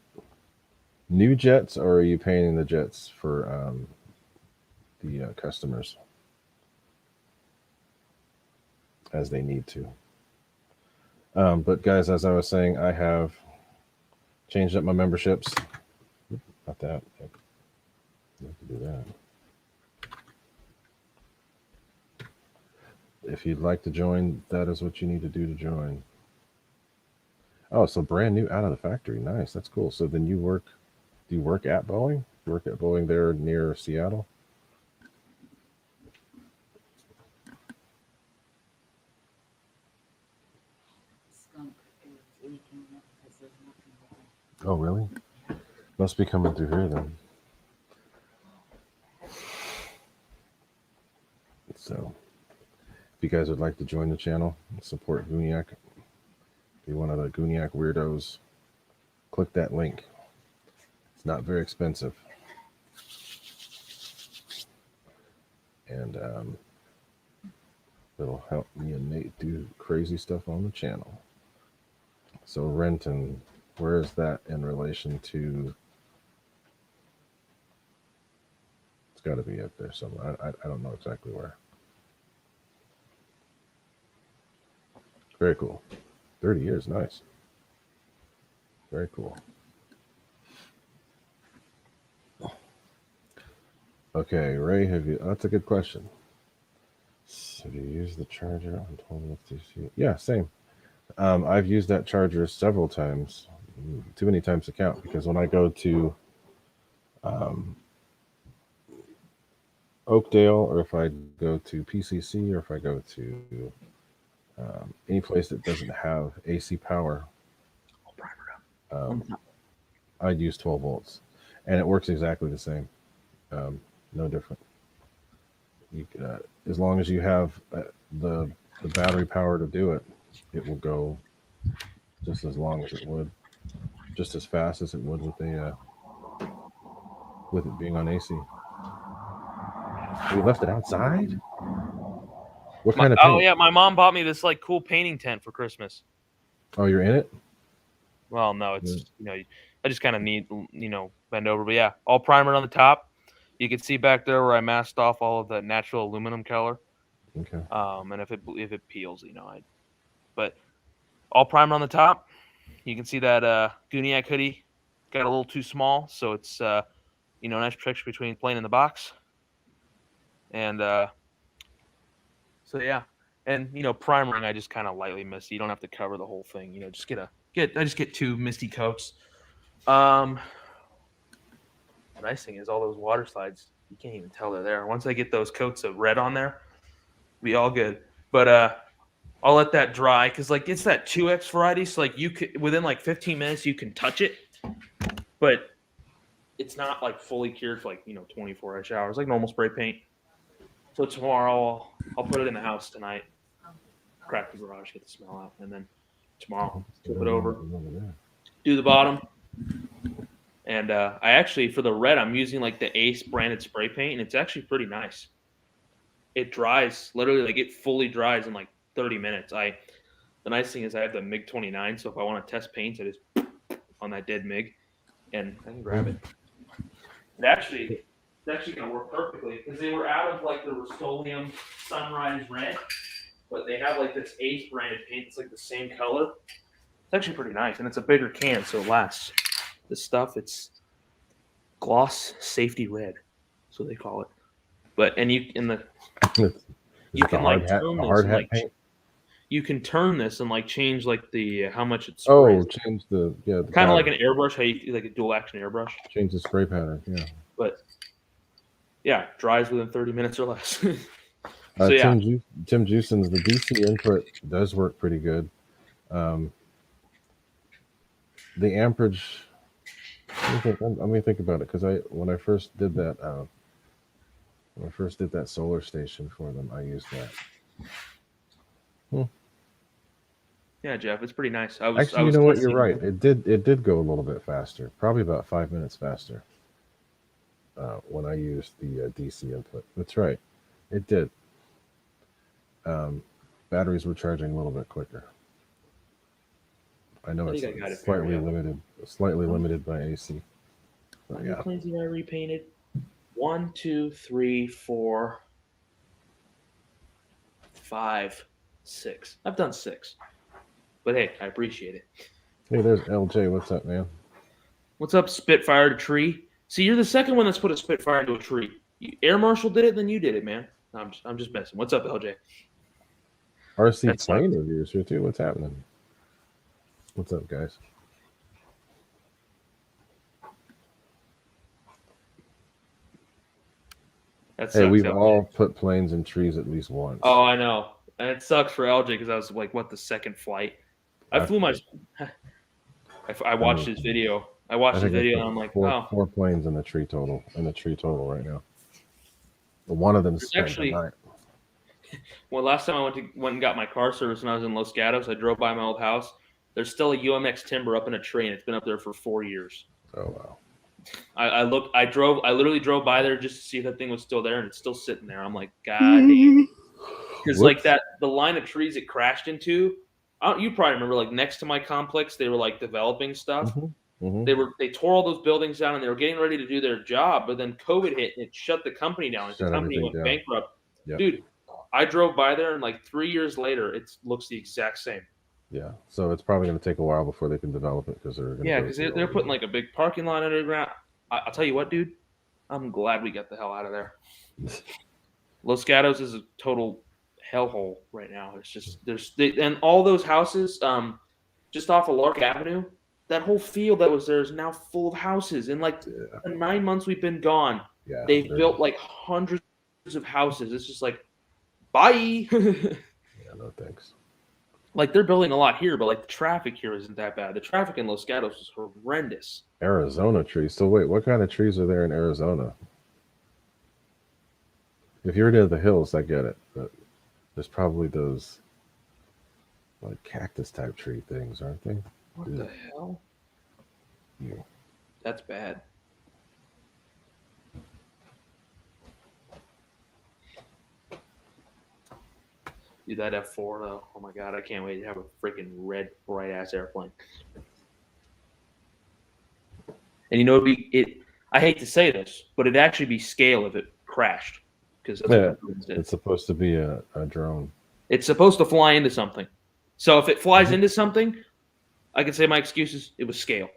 new jets, or are you painting the jets for the customers as they need to? But guys, as I was saying, I have changed up my memberships. Not that. I have to do that. If you'd like to join, that is what you need to do to join. Oh, so brand new out of the factory. Nice. That's cool. So then do you work at Boeing? You work at Boeing there near Seattle? Oh, really? Must be coming through here then. So if you guys would like to join the channel, support Gooniac, be one of the Gooniac weirdos, click that link. It's not very expensive. And it'll help me and Nate do crazy stuff on the channel. So Renton, where is that in relation to? It's got to be up there somewhere. I don't know exactly where. Very cool. 30 years, nice. Very cool. Okay, Ray, that's a good question. Have you used the charger on 12 FTC? Yeah, same. I've used that charger several times, too many times to count, because when I go to Oakdale, or if I go to PCC, or if I go to any place that doesn't have AC power, I'd use 12 volts, and it works exactly the same. No different. You can, as long as you have the battery power to do it, it will go just as long as it would, just as fast as it would with it being on AC. You left it outside? What kind of paint? Oh yeah, my mom bought me this like cool painting tent for Christmas. Oh, you're in it? Well, no, it's I just kind of need bend over, but yeah, all primer on the top. You can see back there where I masked off all of that natural aluminum color. Okay. And if it peels, but all primer on the top. You can see that Gooniac hoodie got a little too small, so it's nice protection between plane and the box. And so yeah, and primering I just kind of lightly mist. You don't have to cover the whole thing. Just I just get 2 misty coats. The nice thing is all those water slides, you can't even tell they're there. Once I get those coats of red on there, be all good. But I'll let that dry because like it's that 2X variety. So like you could within like 15 minutes you can touch it, but it's not like fully cured for like 24 hours like normal spray paint. So tomorrow I'll put it in the house tonight, crack the garage, get the smell out, and then tomorrow flip it over, do the bottom. And I actually for the red I'm using like the Ace branded spray paint, and it's actually pretty nice. It dries literally like it fully dries in like 30 minutes. The nice thing is I have the MiG 29, so if I want to test paints, I just on that dead MiG, and I can grab it. It's actually going to work perfectly because they were out of like the Rust-Oleum Sunrise Red, but they have like this Ace branded paint. It's like the same color. It's actually pretty nice, and it's a bigger can, so it lasts. This stuff, it's gloss safety red, so they call it. But and you in the you can like turn this and like paint? You can turn this and like change like the how much it sprays. Oh, change the kind of like an airbrush, how you like a dual action airbrush. Change the spray pattern, yeah. But yeah, dries within 30 minutes or less. So yeah, Tim Juson's the DC input does work pretty good. The amperage. Let me think about it because when I first did that solar station for them, I used that. Yeah, Jeff, it's pretty nice. Actually, you know what? You're right. It did go a little bit faster, probably about 5 minutes faster. When I used the DC input, that's right, it did. Batteries were charging a little bit quicker. I know it's slightly limited by AC. How many planes have I repainted? 1, 2, 3, 4, 5, 6. I've done 6. But hey, I appreciate it. Hey, there's LJ. What's up, man? What's up, Spitfire to tree? See, you're the second one that's put a Spitfire into a tree. Air Marshal did it, then you did it, man. I'm just messing. What's up, LJ? RC plane reviews here too. What's happening? What's up, guys? Hey, we've all put planes in trees at least once. Oh, I know. And it sucks for LJ because I was like, what, the second flight? I flew my... I watched his video. I watched his video and I'm like, four planes in the tree total right now. But one of them's actually... Well, last time I went and got my car service when I was in Los Gatos, I drove by my old house. There's still a UMX timber up in a tree, and it's been up there for 4 years. Oh, wow. I literally drove by there just to see if that thing was still there, and it's still sitting there. I'm like, God damn. Because like the line of trees it crashed into, you probably remember, like next to my complex, they were like developing stuff. They tore all those buildings down, and they were getting ready to do their job, but then COVID hit, and it shut the company down. The company went bankrupt. Yep. Dude, I drove by there, and like 3 years later, it looks the exact same. Yeah, so it's probably going to take a while before they can develop it because they're putting like a big parking lot underground. I'll tell you what, dude, I'm glad we got the hell out of there. Los Gatos is a total hellhole right now. It's just and all those houses, just off of Lark Avenue, that whole field that was there is now full of houses. In like the 9 months we've been gone, they've built like hundreds of houses. It's just like, bye. Yeah, no thanks. Like they're building a lot here, but like the traffic here isn't that bad. The traffic in Los Gatos is horrendous. Arizona trees. So wait, what kind of trees are there in Arizona? If you're near the hills, I get it, but there's probably those like cactus type tree things, aren't they? What the hell? Yeah. That's bad. Dude, that F4 though. Oh my God, I can't wait to have a freaking red, bright ass airplane. And I hate to say this, but it'd actually be scale if it crashed. Because it's supposed to be a drone. It's supposed to fly into something. So if it flies into something, I can say my excuses, it was scale.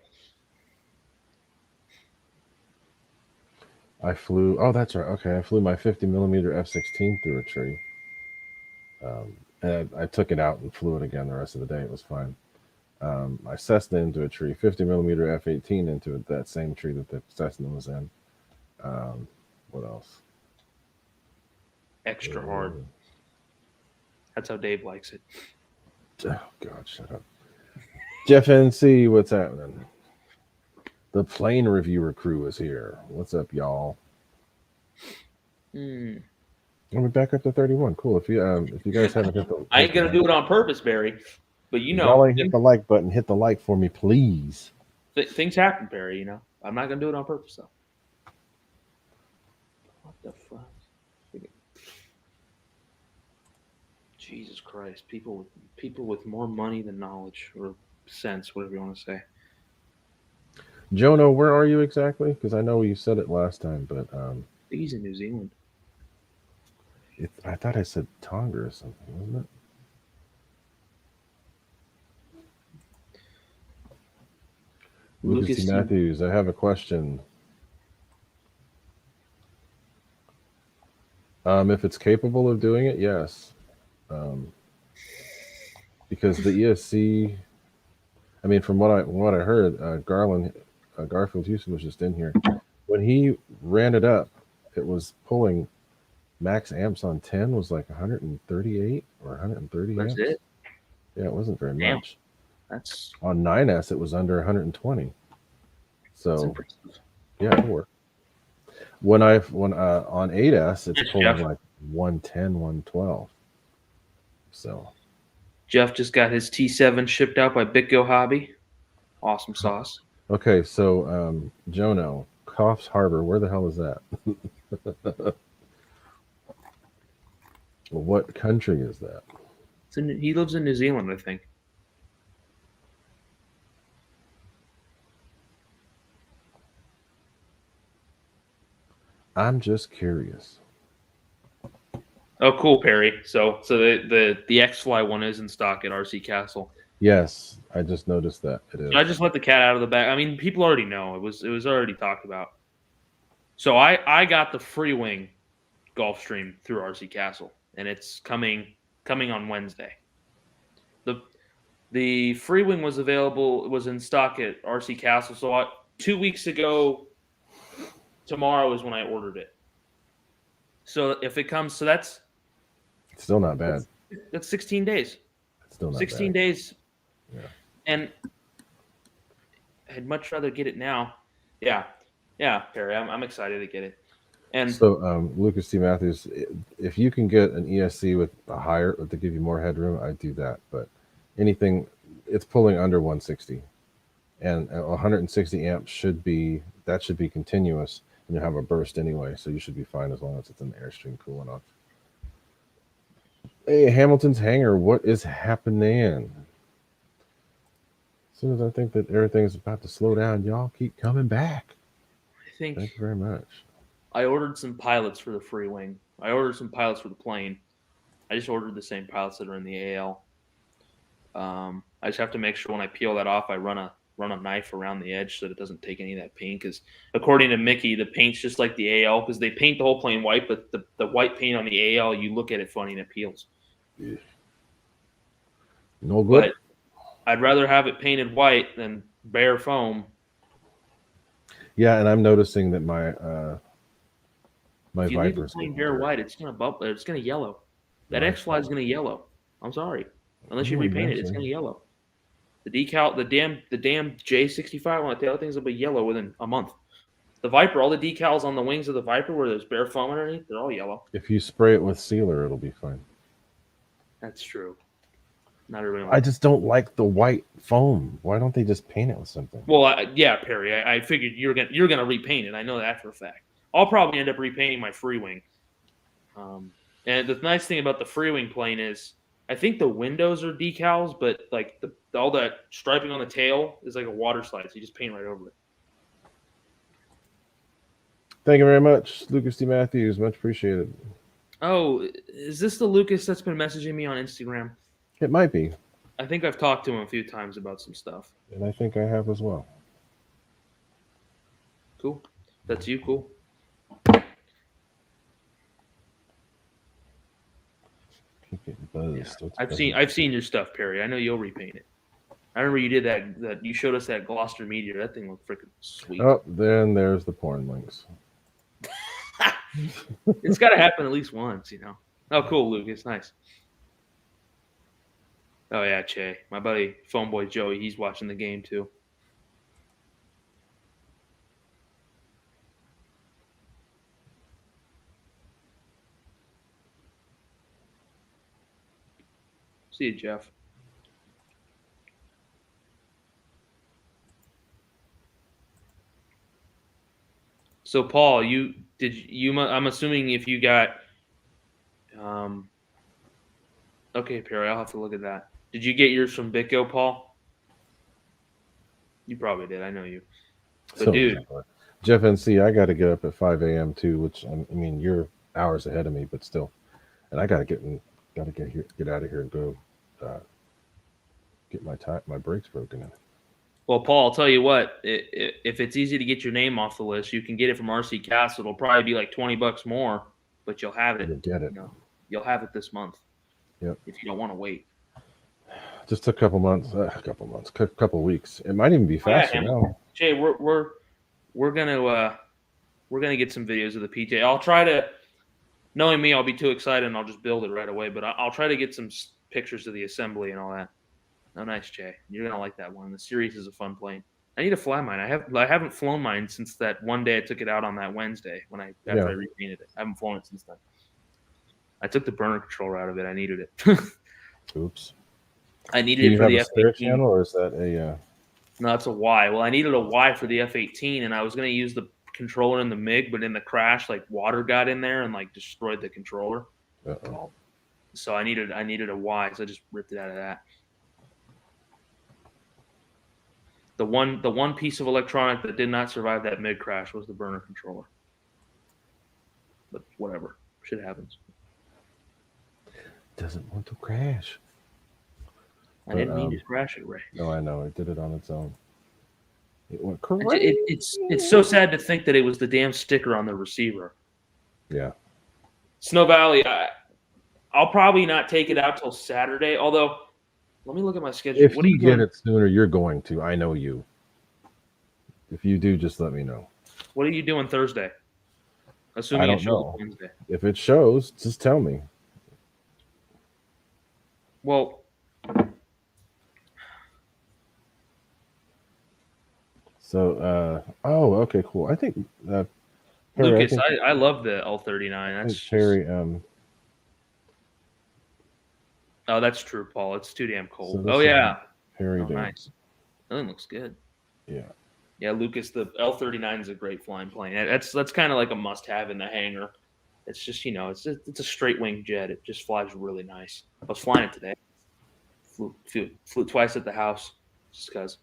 I flew, that's right. Okay, I flew my 50 millimeter F-16 through a tree. And I took it out and flew it again the rest of the day. It was fine. I Cessna into a tree, 50 millimeter F-18 into that same tree that the Cessna was in. What else? Extra hard. That's how Dave likes it. Oh, God, shut up. Jeff NC, what's happening? The plane reviewer crew is here. What's up, y'all? We're back up to 31. Cool. If you guys haven't hit the, I ain't gonna do it on purpose, Barry. But y'all ain't hit the like button. Hit the like for me, please. Things happen, Barry. You know, I'm not gonna do it on purpose though. What the fuck? Jesus Christ! People with more money than knowledge or sense, whatever you want to say. Jono, where are you exactly? Because I know you said it last time, but I think he's in New Zealand. I thought I said Tonga or something, wasn't it? Lucas C. Matthews, I have a question. If it's capable of doing it, yes. Because the ESC, I mean, from what I heard, Garfield Houston was just in here. When he ran it up, it was pulling max amps on 10 was like 138 or 130 That's amps. it? Yeah, it wasn't very much. That's on 9S, it was under 120. So yeah, it worked. When on 8S, it's pulling like 110, 112. So Jeff just got his T7 shipped out by BitGo Hobby. Awesome sauce. Okay, so Jono, Coffs Harbor, where the hell is that? What country is that? He lives in New Zealand, I think. I'm just curious. Oh, cool, Perry. So the X-Fly one is in stock at RC Castle. Yes, I just noticed that it is. I just let the cat out of the bag. I mean, people already know it was already talked about. So I got the free wing Gulfstream through RC Castle, and it's coming on Wednesday. The free wing was in stock at RC Castle. So 2 weeks ago, tomorrow is when I ordered it. So if it comes, so that's still not bad. That's 16 days. It's still not 16 bad. days. Yeah. And I'd much rather get it now. Yeah, Perry, I'm excited to get it. And so, Lucas T. Matthews, if you can get an ESC with a higher to give you more headroom, I'd do that. But anything, it's pulling under 160, and 160 amps should be continuous, and you have a burst anyway, so you should be fine as long as it's in the Airstream cooling off. Hey, Hamilton's Hangar, what is happening? As soon as I think that everything's about to slow down, y'all keep coming back. Thank you very much. I ordered some pilots for the free wing. I ordered some pilots for the plane. I just ordered the same pilots that are in the AL. I just have to make sure when I peel that off, I run a knife around the edge so that it doesn't take any of that paint. Because according to Mickey, the paint's just like the AL because they paint the whole plane white, but the white paint on the AL, you look at it funny and it peels. Yeah. No good. But I'd rather have it painted white than bare foam. Yeah, and I'm noticing that my if you leave the Viper's plane bare white, it's gonna bubble. It's gonna yellow. That X-Fly is gonna yellow. I'm sorry, unless you repaint it, it's gonna yellow. The decal, the damn J65 on the tail things will be yellow within a month. The Viper, all the decals on the wings of the Viper where there's bare foam underneath, they're all yellow. If you spray it with sealer, it'll be fine. That's true. Not everyone. I just don't like the white foam. Why don't they just paint it with something? Well, yeah, Perry. I figured you're gonna repaint it. I know that for a fact. I'll probably end up repainting my free wing. And the nice thing about the free wing plane is, I think the windows are decals, but like all that striping on the tail is like a water slide, so you just paint right over it. Thank you very much, Lucas D. Matthews. Much appreciated. Oh, is this the Lucas that's been messaging me on Instagram? It might be. I think I've talked to him a few times about some stuff. And I think I have as well. Cool. That's you, cool. Keep getting buzzed. Yeah. I've seen your stuff, Perry. I know you'll repaint it. I remember you did that you showed us that Gloucester Meteor. That thing looked freaking sweet. Oh, then there's the porn links. It's got to happen at least once, you know. Oh, cool, Lucas. Nice. Oh yeah, Che. My buddy Phone Boy Joey, he's watching the game too. See you, Jeff. So Paul, I'm assuming if you got okay, Perry, I'll have to look at that. Did you get yours from Bitco, Paul? You probably did. I know you. But So dude, Jeff NC, I got to get up at 5 a.m. too, which I mean you're hours ahead of me, but still, and I got to get out of here and go get my brakes broken in. well, Paul, I'll tell you what. If it's easy to get your name off the list, you can get it from RC Castle. It'll probably be like $20 more, but you'll have it. You'll get it. You'll have it this month. Yep. If you don't want to wait. Just a couple weeks. It might even be faster now. Jay, we're gonna get some videos of the PJ. I'll try to. Knowing me, I'll be too excited and I'll just build it right away. But I'll try to get some pictures of the assembly and all that. Oh, nice, Jay. You're gonna like that one. The series is a fun plane. I need to fly mine. I haven't flown mine since that one day I took it out on that Wednesday after I repainted it. I haven't flown it since then. I took the burner controller out of it. I needed it. Oops. I needed it for the F-18 channel, or is that a? No, it's a Y. Well, I needed a Y for the F-18, and I was going to use the controller in the MiG, but in the crash, like water got in there and like destroyed the controller. Uh-oh. So I needed a Y, so I just ripped it out of that. The one piece of electronic that did not survive that MiG crash was the burner controller. But whatever, shit happens. Doesn't want to crash. I didn't mean to crash it, Ray. No, I know. It did it on its own. It went crazy. It's so sad to think that it was the damn sticker on the receiver. Yeah. Snow Valley, I'll probably not take it out till Saturday. Although, let me look at my schedule. If you get it sooner, you're going to. I know you. If you do, just let me know. What are you doing Thursday? Assuming I don't know. Wednesday. If it shows, just tell me. Well, so, okay, cool. I think Perry, Lucas, I love the L39. That's Perry. Oh, that's true, Paul. It's too damn cold. So yeah. Perry, nice. That one looks good. Yeah. Yeah, Lucas, the L39 is a great flying plane. That's kind of like a must-have in the hangar. It's just it's a straight wing jet. It just flies really nice. I was flying it today. Flew twice at the house, just because.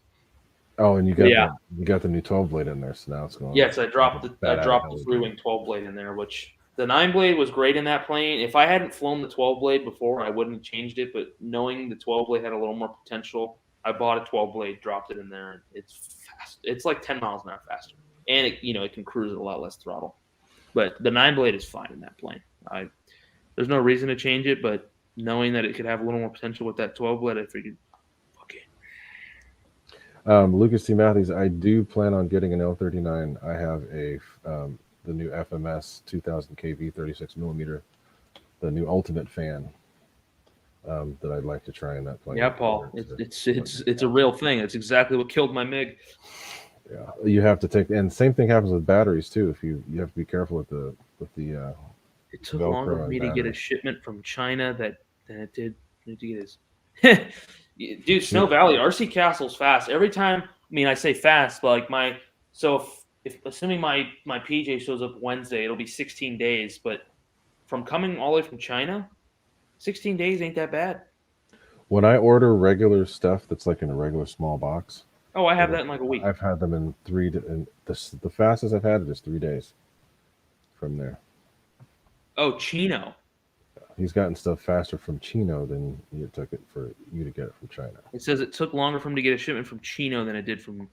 Oh, and you got the new 12 blade in there, so now it's going. Yes, I dropped the 3-wing 12 blade in there, which the 9 blade was great in that plane. If I hadn't flown the 12 blade before, I wouldn't have changed it. But knowing the 12 blade had a little more potential, I bought a 12 blade, dropped it in there, and it's fast. It's like 10 miles an hour faster, and it can cruise at a lot less throttle. But the 9 blade is fine in that plane. There's no reason to change it, but knowing that it could have a little more potential with that 12 blade, I figured, okay. Lucas T. Matthews, I do plan on getting an L39. I have the new FMS 2000 kV 36 millimeter, the new ultimate fan that I'd like to try in that plane. Yeah, Paul, it's a real thing. It's exactly what killed my MiG. Yeah, you have to take, and same thing happens with batteries too. If you have to be careful with the. It took longer for me to get a shipment from China than it did to get his. Dude, Snow Valley, RC Castle's fast. Every time, I say fast, but like if assuming my PJ shows up Wednesday, it'll be 16 days. But from coming all the way from China, 16 days ain't that bad. When I order regular stuff that's like in a regular small box. Oh, I have that in like a week. I've had them in the fastest I've had it is 3 days from there. Oh, Chino. He's gotten stuff faster from Chino than it took it for you to get it from China. It says it took longer for him to get a shipment from Chino than it did from.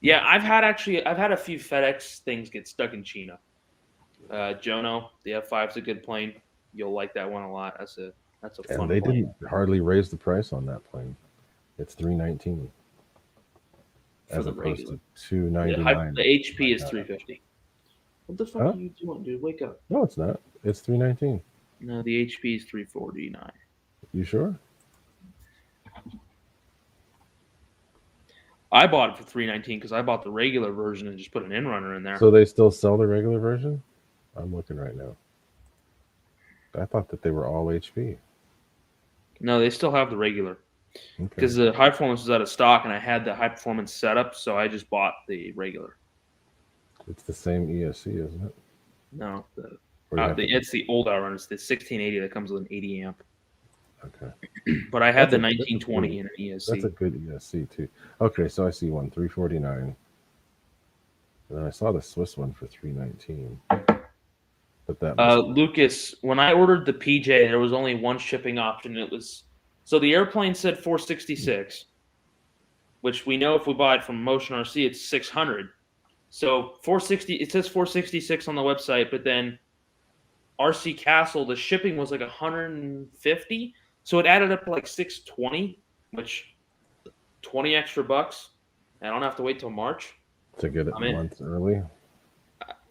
Yeah, I've had a few FedEx things get stuck in Chino. Jono, the F5 is a good plane. You'll like that one a lot. That's a fun. And they didn't hardly raise the price on that plane. It's $319 as opposed to $299. The HP is $350. What the fuck are you doing, dude? Wake up. No, it's not. It's $319. No, the HP is $349. You sure? I bought it for $319 because I bought the regular version and just put an in runner in there. So they still sell the regular version? I'm looking right now. I thought that they were all HP. No, they still have the regular because Okay. the high performance was out of stock, and I had the high performance setup, so I just bought the regular. It's the same ESC, isn't it? No, It's the old outrunner. It's the 1680 that comes with an 80 amp. Okay. But I had the 1920 in an ESC. That's a good ESC too. Okay, so I see one 349. And then I saw the Swiss one for 319. But that Lucas, when I ordered the PJ, there was only one shipping option. It was so the airplane said 466, which we know if we buy it from Motion RC, it's 600. So 460, it says 466 on the website, but then RC Castle, the shipping was like 150, so it added up to like 620, which 20 extra bucks. I don't have to wait till March to get it months early.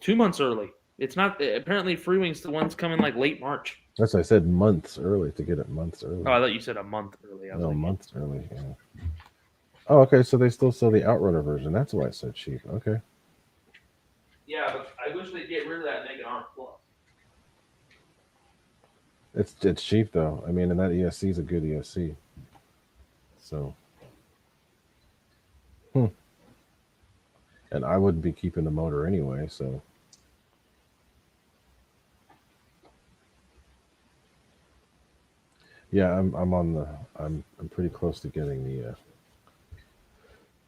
2 months early. It's not apparently Freewing's the ones coming like late March. That's what I said, months early to get it months early. Oh, I thought you said a month early. No, months early. Yeah. Oh, okay. So they still sell the Outrunner version. That's why it said cheap. Okay. Yeah, but I wish they'd get rid of that and make it R+. It's cheap though. I mean, and that ESC is a good ESC. So. And I wouldn't be keeping the motor anyway, so. Yeah, I'm pretty close to getting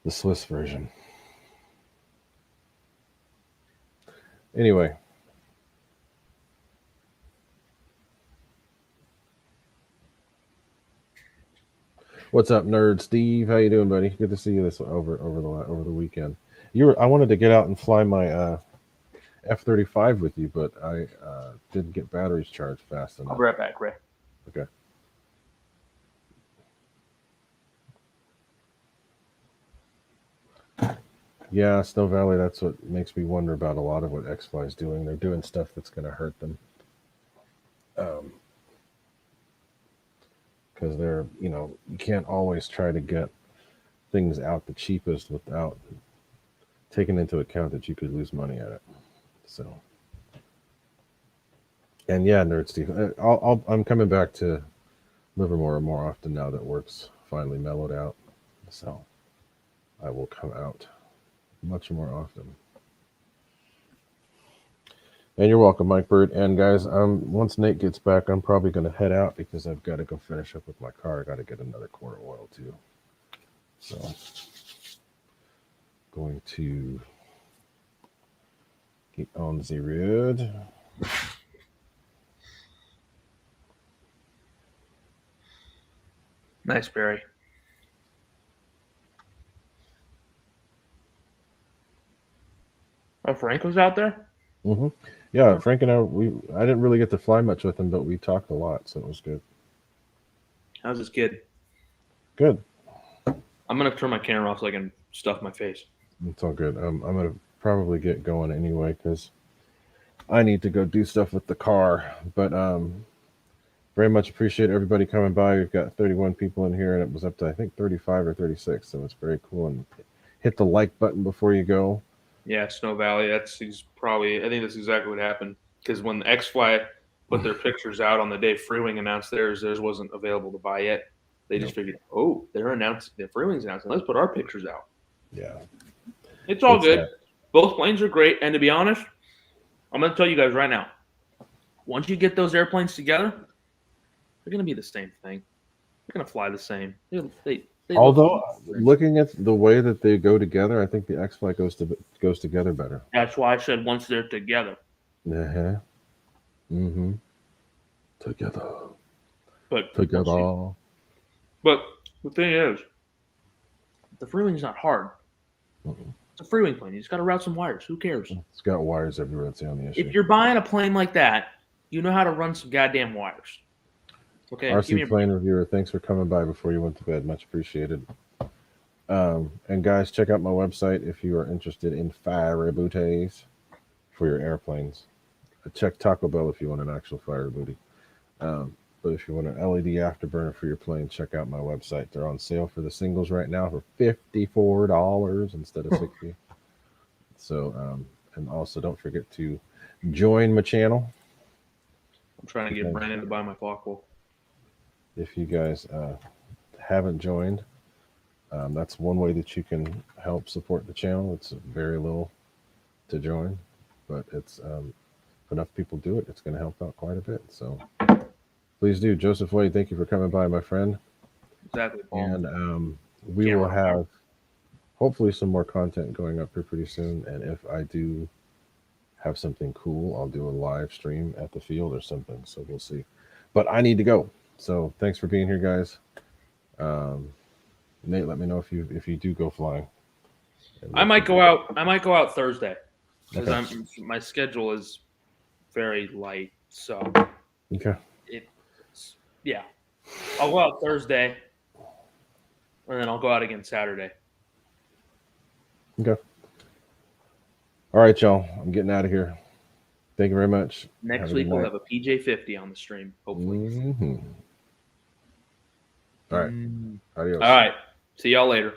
the Swiss version. Anyway. What's up, nerd Steve? How you doing, buddy? Good to see you over the weekend. I wanted to get out and fly my F-35 with you, but I didn't get batteries charged fast enough. I'll be right back, Ray. Okay. Yeah, Snow Valley, that's what makes me wonder about a lot of what X-Fly is doing. They're doing stuff that's going to hurt them. Because they're, you can't always try to get things out the cheapest without taking into account that you could lose money at it. So, and yeah, Nerd Steve, I'm coming back to Livermore more often now that work's finally mellowed out. So I will come out much more often. And you're welcome, Mike Bird. And guys, once Nate gets back, I'm probably going to head out because I've got to go finish up with my car. I got to get another quart of oil too. So, going to get on the road. Nice, Barry. Oh, Frank was out there? Mm-hmm. Yeah, Frank and I didn't really get to fly much with him, but we talked a lot, so it was good. How's this kid? Good. I'm going to turn my camera off so I can stuff my face. It's all good. I'm going to probably get going anyway because I need to go do stuff with the car. But very much appreciate everybody coming by. We've got 31 people in here, and it was up to, I think, 35 or 36, so it's very cool. And hit the like button before you go. Yeah, Snow Valley. I think that's exactly what happened. Because when X-Fly put their pictures out on the day Freewing announced theirs wasn't available to buy yet. They just figured, the Freewing's announcing. Let's put our pictures out. Yeah. It's all good. Both planes are great. And to be honest, I'm going to tell you guys right now, once you get those airplanes together, they're going to be the same thing. They're going to fly the same. Although, looking at the way that they go together, I think the X-Fly goes together better. That's why I said once they're together. Uh-huh. Mm-hmm. Together. But the thing is, the Freewing's not hard. Mm-mm. It's a Freewing plane. You just got to route some wires. Who cares? It's got wires everywhere. It's the only issue. If you're buying a plane like that, you know how to run some goddamn wires. Okay. RC Plane Reviewer, thanks for coming by before you went to bed. Much appreciated. And guys, check out my website if you are interested in fiery booties for your airplanes. Check Taco Bell if you want an actual fiery booty. But But if you want an LED afterburner for your plane, check out my website. They're on sale for the singles right now for $54 instead of $60. So, and also don't forget to join my channel. I'm trying to get Brandon to buy my clock wall. If you guys haven't joined, that's one way that you can help support the channel. It's very little to join, but it's if enough people do it, it's going to help out quite a bit. So please do. Joseph Wade, thank you for coming by, my friend. Exactly, Paul. And we will have hopefully some more content going up here pretty soon. And if I do have something cool, I'll do a live stream at the field or something. So we'll see. But I need to go. So thanks for being here, guys. Nate, let me know if you do go flying. I might go out. I might go out Thursday because Okay. my schedule is very light. So Okay. Yeah, I'll go out Thursday, and then I'll go out again Saturday. Okay. All right, y'all. I'm getting out of here. Thank you very much. Next week we'll have a PJ50 on the stream, hopefully. Mm-hmm. All right. Adios. All right. See y'all later.